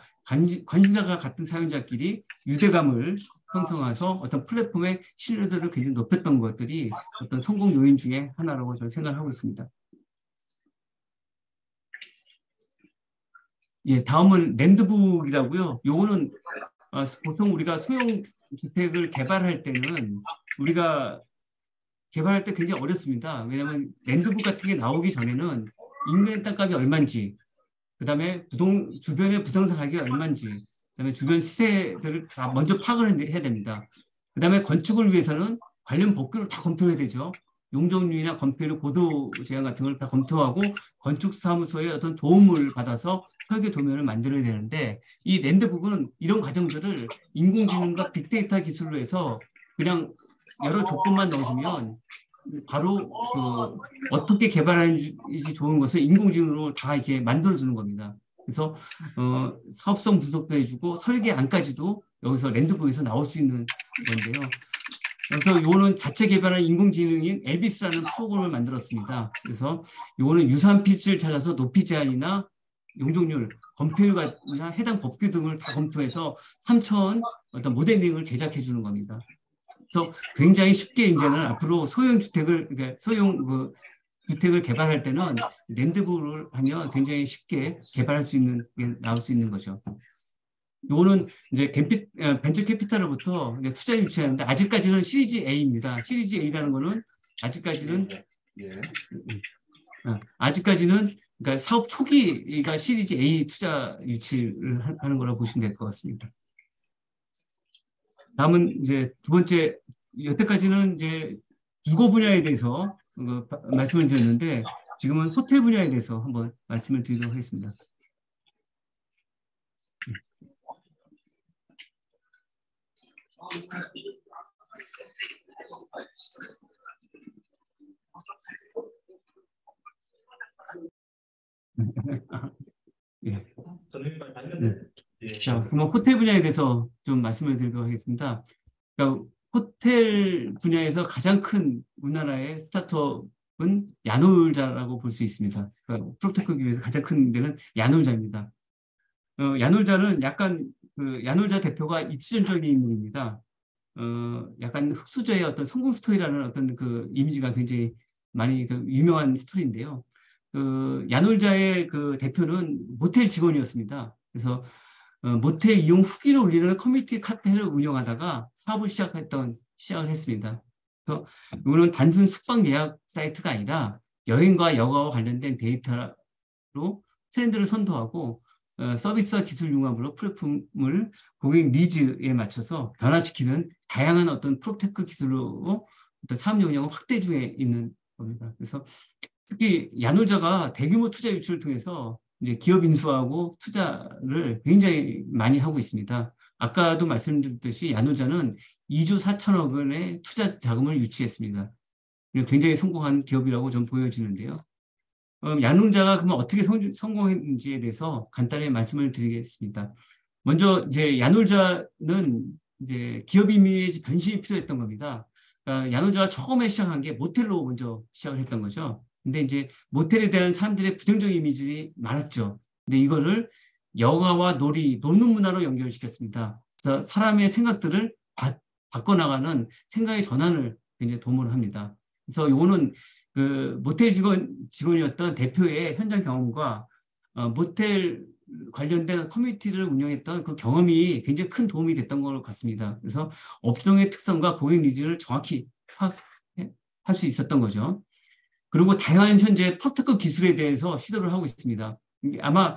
Speaker 1: 관심사가 같은 사용자끼리 유대감을 형성해서 어떤 플랫폼의 신뢰도를 굉장히 높였던 것들이 어떤 성공 요인 중에 하나라고 저는 생각하고 있습니다. 예, 다음은 랜드북이라고요. 요거는 보통 우리가 소형 주택을 개발할 때는 우리가 개발할 때 굉장히 어렵습니다. 왜냐하면 랜드북 같은 게 나오기 전에는 인근 땅값이 얼마인지, 그다음에 주변의 부동산 가격이 얼마인지, 그다음에 주변 시세들을 다 먼저 파악을 해야 됩니다. 그다음에 건축을 위해서는 관련 법규를 다 검토해야 되죠. 용적률이나 건폐율, 고도 제한 같은 걸 다 검토하고 건축사무소의 어떤 도움을 받아서 설계 도면을 만들어야 되는데 이 랜드북은 이런 과정들을 인공지능과 빅데이터 기술로 해서 그냥 여러 조건만 넣어주면 바로 어떻게 개발하는지 좋은 것을 인공지능으로 다 이렇게 만들어주는 겁니다. 그래서 사업성 분석도 해주고 설계안까지도 여기서 랜드북에서 나올 수 있는 건데요. 그래서 이거는 자체 개발한 인공지능인 엘비스라는 프로그램을 만들었습니다. 그래서 이거는 유사한 필지를 찾아서 높이 제한이나 용적률, 건폐율이나 해당 법규 등을 다 검토해서 3차원 어떤 모델링을 제작해 주는 겁니다. 그래서 굉장히 쉽게 이제는 앞으로 소형 주택을 개발할 때는 랜드북을 하면 굉장히 쉽게 개발할 수 있는 게 나올 수 있는 거죠. 요거는 이제 벤처 캐피탈로부터 투자 유치하는데 아직까지는 시리즈 A입니다. 시리즈 A라는 거는 아직까지는 그러니까 사업 초기가 시리즈 A 투자 유치를 하는 거라고 보시면 될 것 같습니다. 다음은 이제 두 번째, 여태까지는 이제 주거 분야에 대해서 말씀을 드렸는데 지금은 호텔 분야에 대해서 한번 말씀을 드리도록 하겠습니다. 예.
Speaker 2: 저는 일단
Speaker 1: 자, 그러면 호텔 분야에 대해서 좀 말씀을 드리도록 하겠습니다. 그러니까 호텔 분야에서 가장 큰 우리나라의 스타트업은 야놀자라고 볼 수 있습니다. 그러니까 프로테크 기업에서 가장 큰 데는 야놀자입니다. 야놀자는 약간 그 야놀자 대표가 입지전적인 인물입니다. 약간 흑수저의 어떤 성공 스토리라는 어떤 그 이미지가 굉장히 많이 그 유명한 스토리인데요. 그 야놀자의 그 대표는 모텔 직원이었습니다. 그래서 모텔 이용 후기를 올리는 커뮤니티 카페를 운영하다가 사업을 시작을 했습니다. 그래서 이거는 단순 숙박 예약 사이트가 아니라 여행과 여가와 관련된 데이터로 트렌드를 선도하고 서비스와 기술 융합으로 플랫폼을 고객 니즈에 맞춰서 변화시키는 다양한 어떤 프로테크 기술로 어떤 사업 역량을 확대 중에 있는 겁니다. 그래서 특히 야놀자가 대규모 투자 유치를 통해서 이제 기업 인수하고 투자를 굉장히 많이 하고 있습니다. 아까도 말씀드렸듯이 야놀자는 2조 4천억 원의 투자 자금을 유치했습니다. 굉장히 성공한 기업이라고 좀 보여지는데요. 야놀자가 그러면 어떻게 성공했는지에 대해서 간단히 말씀을 드리겠습니다. 먼저 이제 야놀자는 이제 기업 이미지 변신이 필요했던 겁니다. 야놀자가 처음에 시작한 게 모텔로 먼저 시작을 했던 거죠. 근데 이제 모텔에 대한 사람들의 부정적인 이미지 많았죠. 근데 이거를 여가와 놀이, 노는 문화로 연결시켰습니다. 그래서 사람의 생각들을 바꿔나가는 생각의 전환을 굉장히 도모를 합니다. 그래서 요거는 그 모텔 직원이었던 대표의 현장 경험과 모텔 관련된 커뮤니티를 운영했던 그 경험이 굉장히 큰 도움이 됐던 것 같습니다. 그래서 업종의 특성과 고객 니즈를 정확히 파악할 수 있었던 거죠. 그리고 다양한 현재 프로테크 기술에 대해서 시도를 하고 있습니다. 아마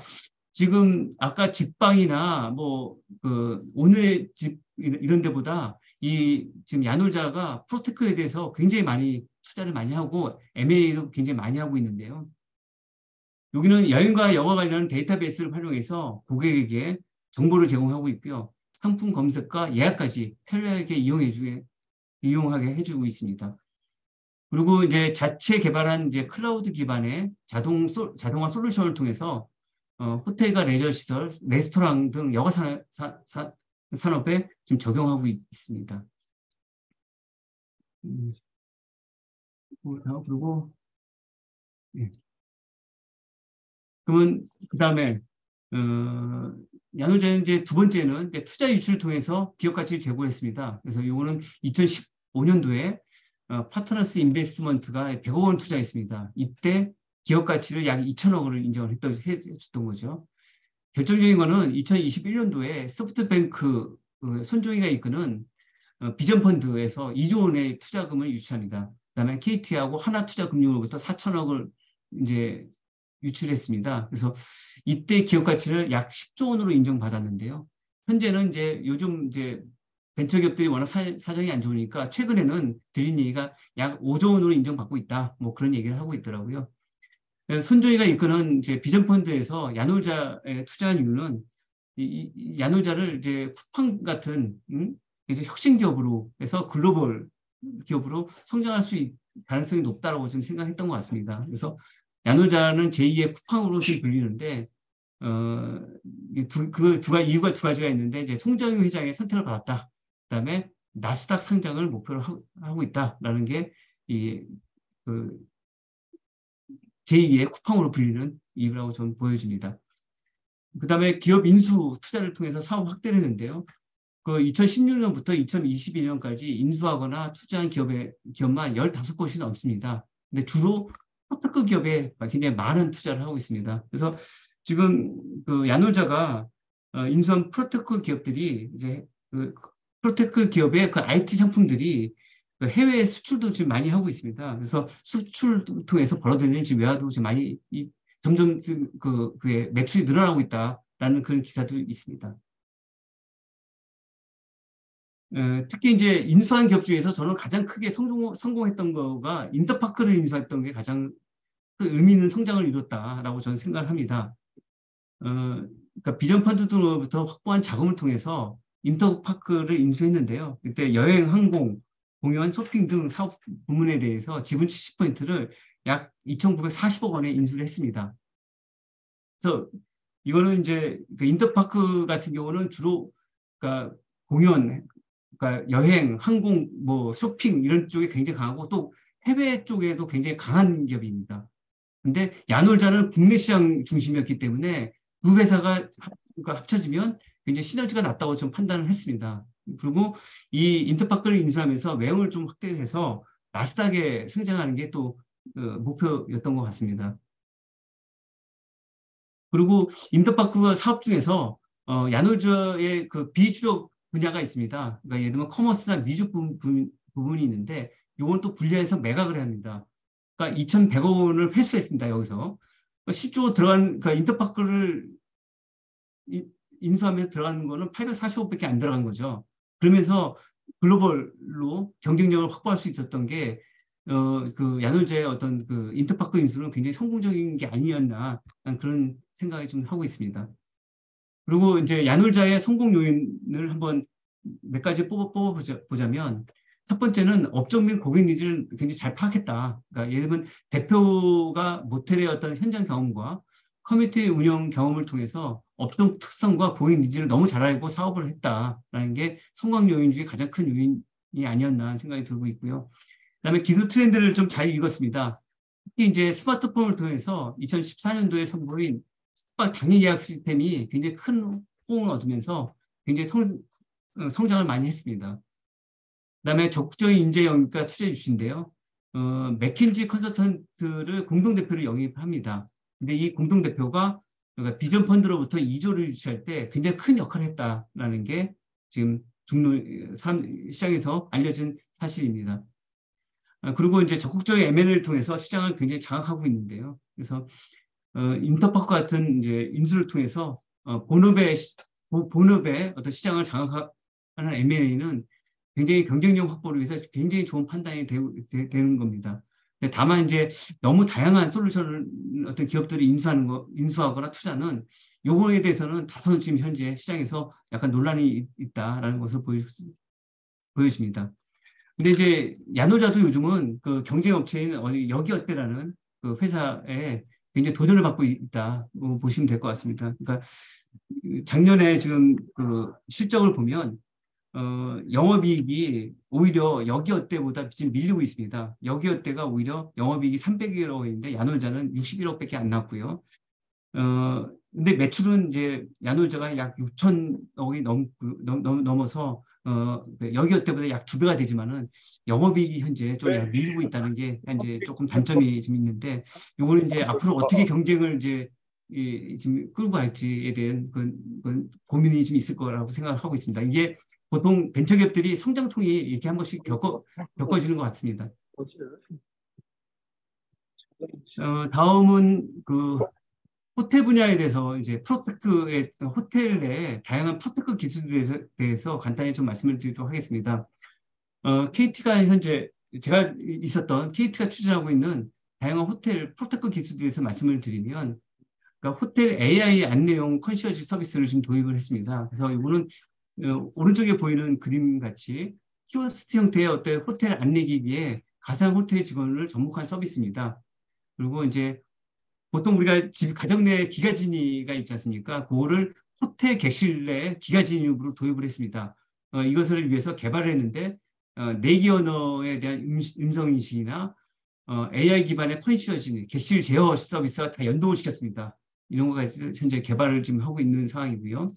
Speaker 1: 지금 아까 직방이나 뭐 그 오늘의 집 이런 데보다 이 지금 야놀자가 프로테크에 대해서 굉장히 많이 투자를 많이 하고 M&A도 굉장히 많이 하고 있는데요. 여기는 여행과 여가 관련 데이터베이스를 활용해서 고객에게 정보를 제공하고 있고요. 상품 검색과 예약까지 편리하게 이용하게 해주고 있습니다. 그리고 이제 자체 개발한 이제 클라우드 기반의 자동화 솔루션을 통해서 호텔과 레저 시설, 레스토랑 등 여가 산업에 지금 적용하고 있습니다. 그리고 예. 그러면 그 다음에 야놀자는 이제 두 번째는 이제 투자 유치를 통해서 기업 가치를 제고했습니다. 그래서 이거는 2015년도에 파트너스 인베스트먼트가 100억 원 투자했습니다. 이때 기업 가치를 약 2천억 원을 인정을 해줬던 거죠. 결정적인 거는 2021년도에 소프트뱅크 손정희가 이끄는 비전 펀드에서 2조 원의 투자금을 유치합니다. 그다음에 KT하고 하나투자금융으로부터 4천억을 이제 유출했습니다. 그래서 이때 기업 가치를 약 10조 원으로 인정받았는데요. 현재는 이제 요즘 이제 벤처기업들이 워낙 사정이 안 좋으니까 최근에는 들린 얘기가 약 5조 원으로 인정받고 있다. 뭐 그런 얘기를 하고 있더라고요. 손정희가 이끄는 이제 비전펀드에서 야놀자에 투자한 이유는 이 야놀자를 이제 쿠팡 같은 이제 혁신 기업으로 해서 글로벌 기업으로 성장할 수 있을 가능성이 높다라고 지금 생각했던 것 같습니다. 그래서 야놀자는 제2의 쿠팡으로 지금 불리는데 이유가 두 가지가 있는데 이제 송정희 회장의 선택을 받았다. 그다음에 나스닥 상장을 목표로 하고 있다라는 게 그 제2의 쿠팡으로 불리는 이유라고 저는 보여집니다. 그다음에 기업 인수 투자를 통해서 사업 확대를 했는데요. 그 2016년부터 2022년까지 인수하거나 투자한 기업만 15곳이 넘습니다. 근데 주로 스타트업 기업에 굉장히 많은 투자를 하고 있습니다. 그래서 지금 그 야놀자가 인수한 프로테크 기업들이 이제 그 프로테크 기업의 그 IT 상품들이 해외 수출도 지금 많이 하고 있습니다. 그래서 수출 통해서 벌어들이는 지금 외화도 지금 많이 점점 그의 매출이 늘어나고 있다라는 그런 기사도 있습니다. 특히 이제 인수한 기업 중에서 저는 가장 크게 성공했던 거가 인터파크를 인수했던 게 가장 의미 있는 성장을 이뤘다라고 저는 생각을 합니다. 그러니까 비전 펀드로부터 확보한 자금을 통해서 인터파크를 인수했는데요. 그때 여행, 항공, 공연, 쇼핑 등 사업 부문에 대해서 지분 70%를 약 2,940억 원에 인수를 했습니다. 그래서 이거는 이제 그 인터파크 같은 경우는 주로 그러니까 공연, 그러니까 여행, 항공, 뭐 쇼핑 이런 쪽에 굉장히 강하고 또 해외 쪽에도 굉장히 강한 기업입니다. 근데 야놀자는 국내 시장 중심이었기 때문에 두 회사가 그러니까 합쳐지면 굉장히 시너지가 낮다고 좀 판단을 했습니다. 그리고 이 인터파크를 인수하면서 매형을 좀 확대해서 나스닥에 상장하는 게 또 목표였던 것 같습니다. 그리고 인터파크 사업 중에서 야놀자의 그 비주력 분야가 있습니다. 그러니까 예를 들면 커머스나 미주 부분이 있는데 이건 또 분리해서 매각을 합니다. 그러니까 2,100억 원을 회수했습니다. 여기서. 그러니까 실제로 들어간 그러니까 인터파크를 인수하면서 들어가는 거는 845억밖에 안 들어간 거죠. 그러면서 글로벌로 경쟁력을 확보할 수 있었던 게 그 야놀자의 어떤 그 인터파크 인수는 굉장히 성공적인 게 아니었나 그런 생각이 좀 하고 있습니다. 그리고 이제 야놀자의 성공 요인을 한번 몇 가지 뽑아보자면 첫 번째는 업종 및 고객 니즈를 굉장히 잘 파악했다. 그러니까 예를 들면 대표가 모텔의 어떤 현장 경험과 커뮤니티 운영 경험을 통해서 업종 특성과 고객 니즈를 너무 잘 알고 사업을 했다라는 게 성공 요인 중에 가장 큰 요인이 아니었나 하는 생각이 들고 있고요. 그다음에 기술 트렌드를 좀 잘 읽었습니다. 특히 이제 스마트폰을 통해서 2014년도에 선보인 당일 예약 시스템이 굉장히 큰 호응을 얻으면서 굉장히 성장을 많이 했습니다. 그다음에 적극적인 인재 영입과 투자 유치인데요. 맥킨지 컨설턴트를 공동대표로 영입합니다. 근데 이 공동대표가 그러니까 비전 펀드로부터 2조를 유치할 때 굉장히 큰 역할을 했다라는 게 지금 시장에서 알려진 사실입니다. 그리고 이제 적극적인 M&A를 통해서 시장을 굉장히 장악하고 있는데요. 그래서 인터파크 같은 이제 인수를 통해서 본업의 어떤 시장을 장악하는 M&A는 굉장히 경쟁력 확보를 위해서 굉장히 좋은 판단이 되는 겁니다. 다만 이제 너무 다양한 솔루션을 어떤 기업들이 인수하거나 투자는 요거에 대해서는 다소 지금 현재 시장에서 약간 논란이 있다라는 것을 보여집니다. 근데 이제 야놀자도 요즘은 그 경쟁 업체인 여기어때라는 그 회사에 굉장히 도전을 받고 있다 보시면 될 것 같습니다. 그러니까 작년에 지금 그 실적을 보면 영업이익이 오히려 여기어때보다 지금 밀리고 있습니다. 여기어때가 오히려 영업이익이 300억 원인데 야놀자는 61억밖에 안 났고요. 근데 매출은 이제 야놀자가 약 6천억이 넘어서 여기어때보다 약 2배가 되지만은 영업이익이 현재 좀 밀리고 있다는 게 현재 조금 단점이 좀 있는데 요거는 이제 앞으로 어떻게 경쟁을 이제 지금 끌고 갈지에 대한 그건 고민이 좀 있을 거라고 생각하고 있습니다. 이게 보통 벤처기업들이 성장통이 이렇게 한 번씩 겪어지는 것 같습니다. 다음은 그 호텔 분야에 대해서 이제 프로테크의 호텔 내 다양한 프로테크 기술에 대해서 간단히 좀 말씀을 드리도록 하겠습니다. KT가 현재 제가 있었던 KT가 추진하고 있는 다양한 호텔 프로테크 기술에 대해서 말씀을 드리면 그러니까 호텔 AI 안내용 컨시어지 서비스를 지금 도입을 했습니다. 그래서 이거는 오른쪽에 보이는 그림 같이 키오스트 형태의 어떤 호텔 안내기기에 가상 호텔 직원을 접목한 서비스입니다. 그리고 이제 보통 우리가 가정 내 기가진이가 있지 않습니까? 그거를 호텔 객실 내 기가진입으로 도입을 했습니다. 이것을 위해서 개발을 했는데 내기 언어에 대한 음성인식이나 AI 기반의 컨시어지, 객실 제어 서비스와 다 연동을 시켰습니다. 이런 거가 현재 개발을 지금 하고 있는 상황이고요.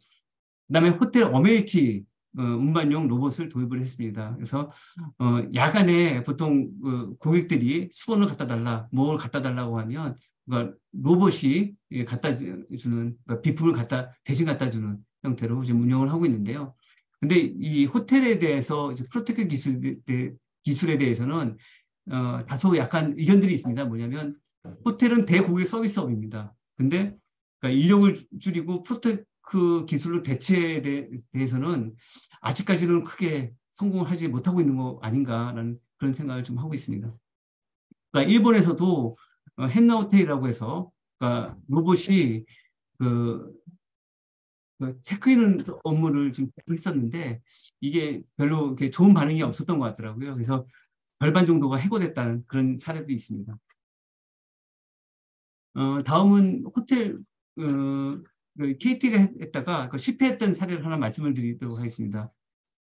Speaker 1: 그다음에 호텔 어메니티 운반용 로봇을 도입을 했습니다. 그래서 야간에 보통 고객들이 수건을 갖다 달라, 뭘 갖다 달라고 하면 그러니까 로봇이 갖다 주는 그러니까 비품을 대신 갖다 주는 형태로 지금 운영을 하고 있는데요. 근데 이 호텔에 대해서 프로테크 기술에 대해서는 다소 약간 의견들이 있습니다. 뭐냐면 호텔은 대고객 서비스업입니다. 근데 그러니까 인력을 줄이고 프로테크 기술로 대체에 대해서는 아직까지는 크게 성공을 하지 못하고 있는 거 아닌가라는 그런 생각을 좀 하고 있습니다. 그러니까 일본에서도 헨나호텔이라고 해서 그러니까 로봇이 그 체크인 업무를 지금 했었는데 이게 별로 이렇게 좋은 반응이 없었던 것 같더라고요. 그래서 절반 정도가 해고됐다는 그런 사례도 있습니다. 다음은 호텔 KT가 했다가 실패했던 사례를 하나 말씀을 드리도록 하겠습니다.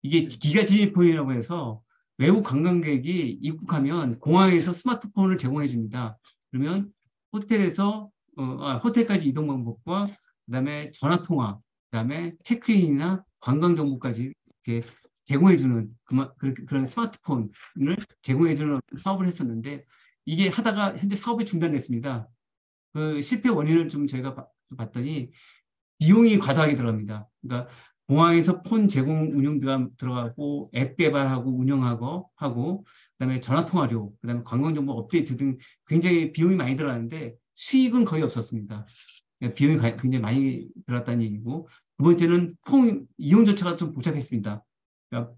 Speaker 1: 이게 기가 진입폰이라고 해서 외국 관광객이 입국하면 공항에서 스마트폰을 제공해 줍니다. 그러면 호텔에서 호텔까지 이동 방법과 그다음에 전화 통화, 그다음에 체크인이나 관광 정보까지 이렇게 제공해 주는 그런 스마트폰을 제공해 주는 사업을 했었는데 이게 하다가 현재 사업이 중단됐습니다. 그 실패 원인을 좀 저희가 봤더니 비용이 과다하게 들어갑니다. 그러니까 공항에서 폰 제공 운영비가 들어가고 앱 개발하고 운영하고 그다음에 전화 통화료, 그다음에 관광 정보 업데이트 등 굉장히 비용이 많이 들어가는데 수익은 거의 없었습니다. 비용이 굉장히 많이 들어갔다는 얘기고, 두 번째는 폰 이용 절차가 좀 복잡했습니다. 그러니까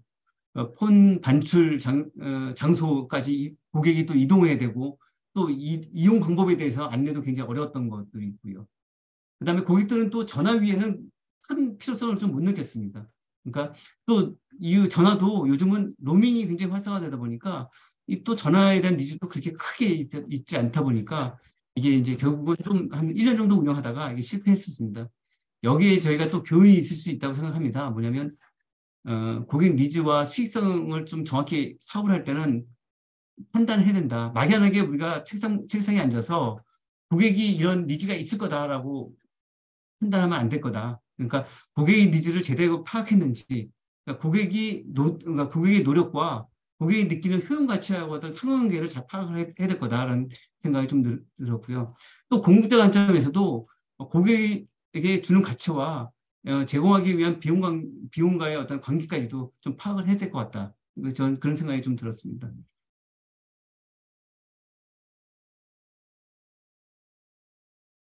Speaker 1: 폰 반출 장소까지 고객이 또 이동해야 되고 또 이용 방법에 대해서 안내도 굉장히 어려웠던 것도 있고요. 그다음에 고객들은 또 전화 위에는 큰 필요성을 좀 못 느꼈습니다. 그러니까 또 이 전화도 요즘은 로밍이 굉장히 활성화되다 보니까 이 또 전화에 대한 니즈도 그렇게 크게 있지 않다 보니까 이게 이제 결국은 좀 한 1년 정도 운영하다가 이게 실패했었습니다. 여기에 저희가 또 교훈이 있을 수 있다고 생각합니다. 뭐냐면 고객 니즈와 수익성을 좀 정확히 사업을 할 때는 판단을 해야 된다. 막연하게 우리가 책상에 앉아서 고객이 이런 니즈가 있을 거다라고 판단하면 안 될 거다. 그러니까 고객의 니즈를 제대로 파악했는지, 그러니까 고객의 노력과 고객이 느끼는 효용 가치하고 어떤 상관관계를 잘 파악을 해야 될 거다라는 생각이 좀 들었고요. 또 공급자 관점에서도 고객에게 주는 가치와 제공하기 위한 비용과의 어떤 관계까지도 좀 파악을 해야 될 것 같다. 저는 그런 생각이 좀 들었습니다.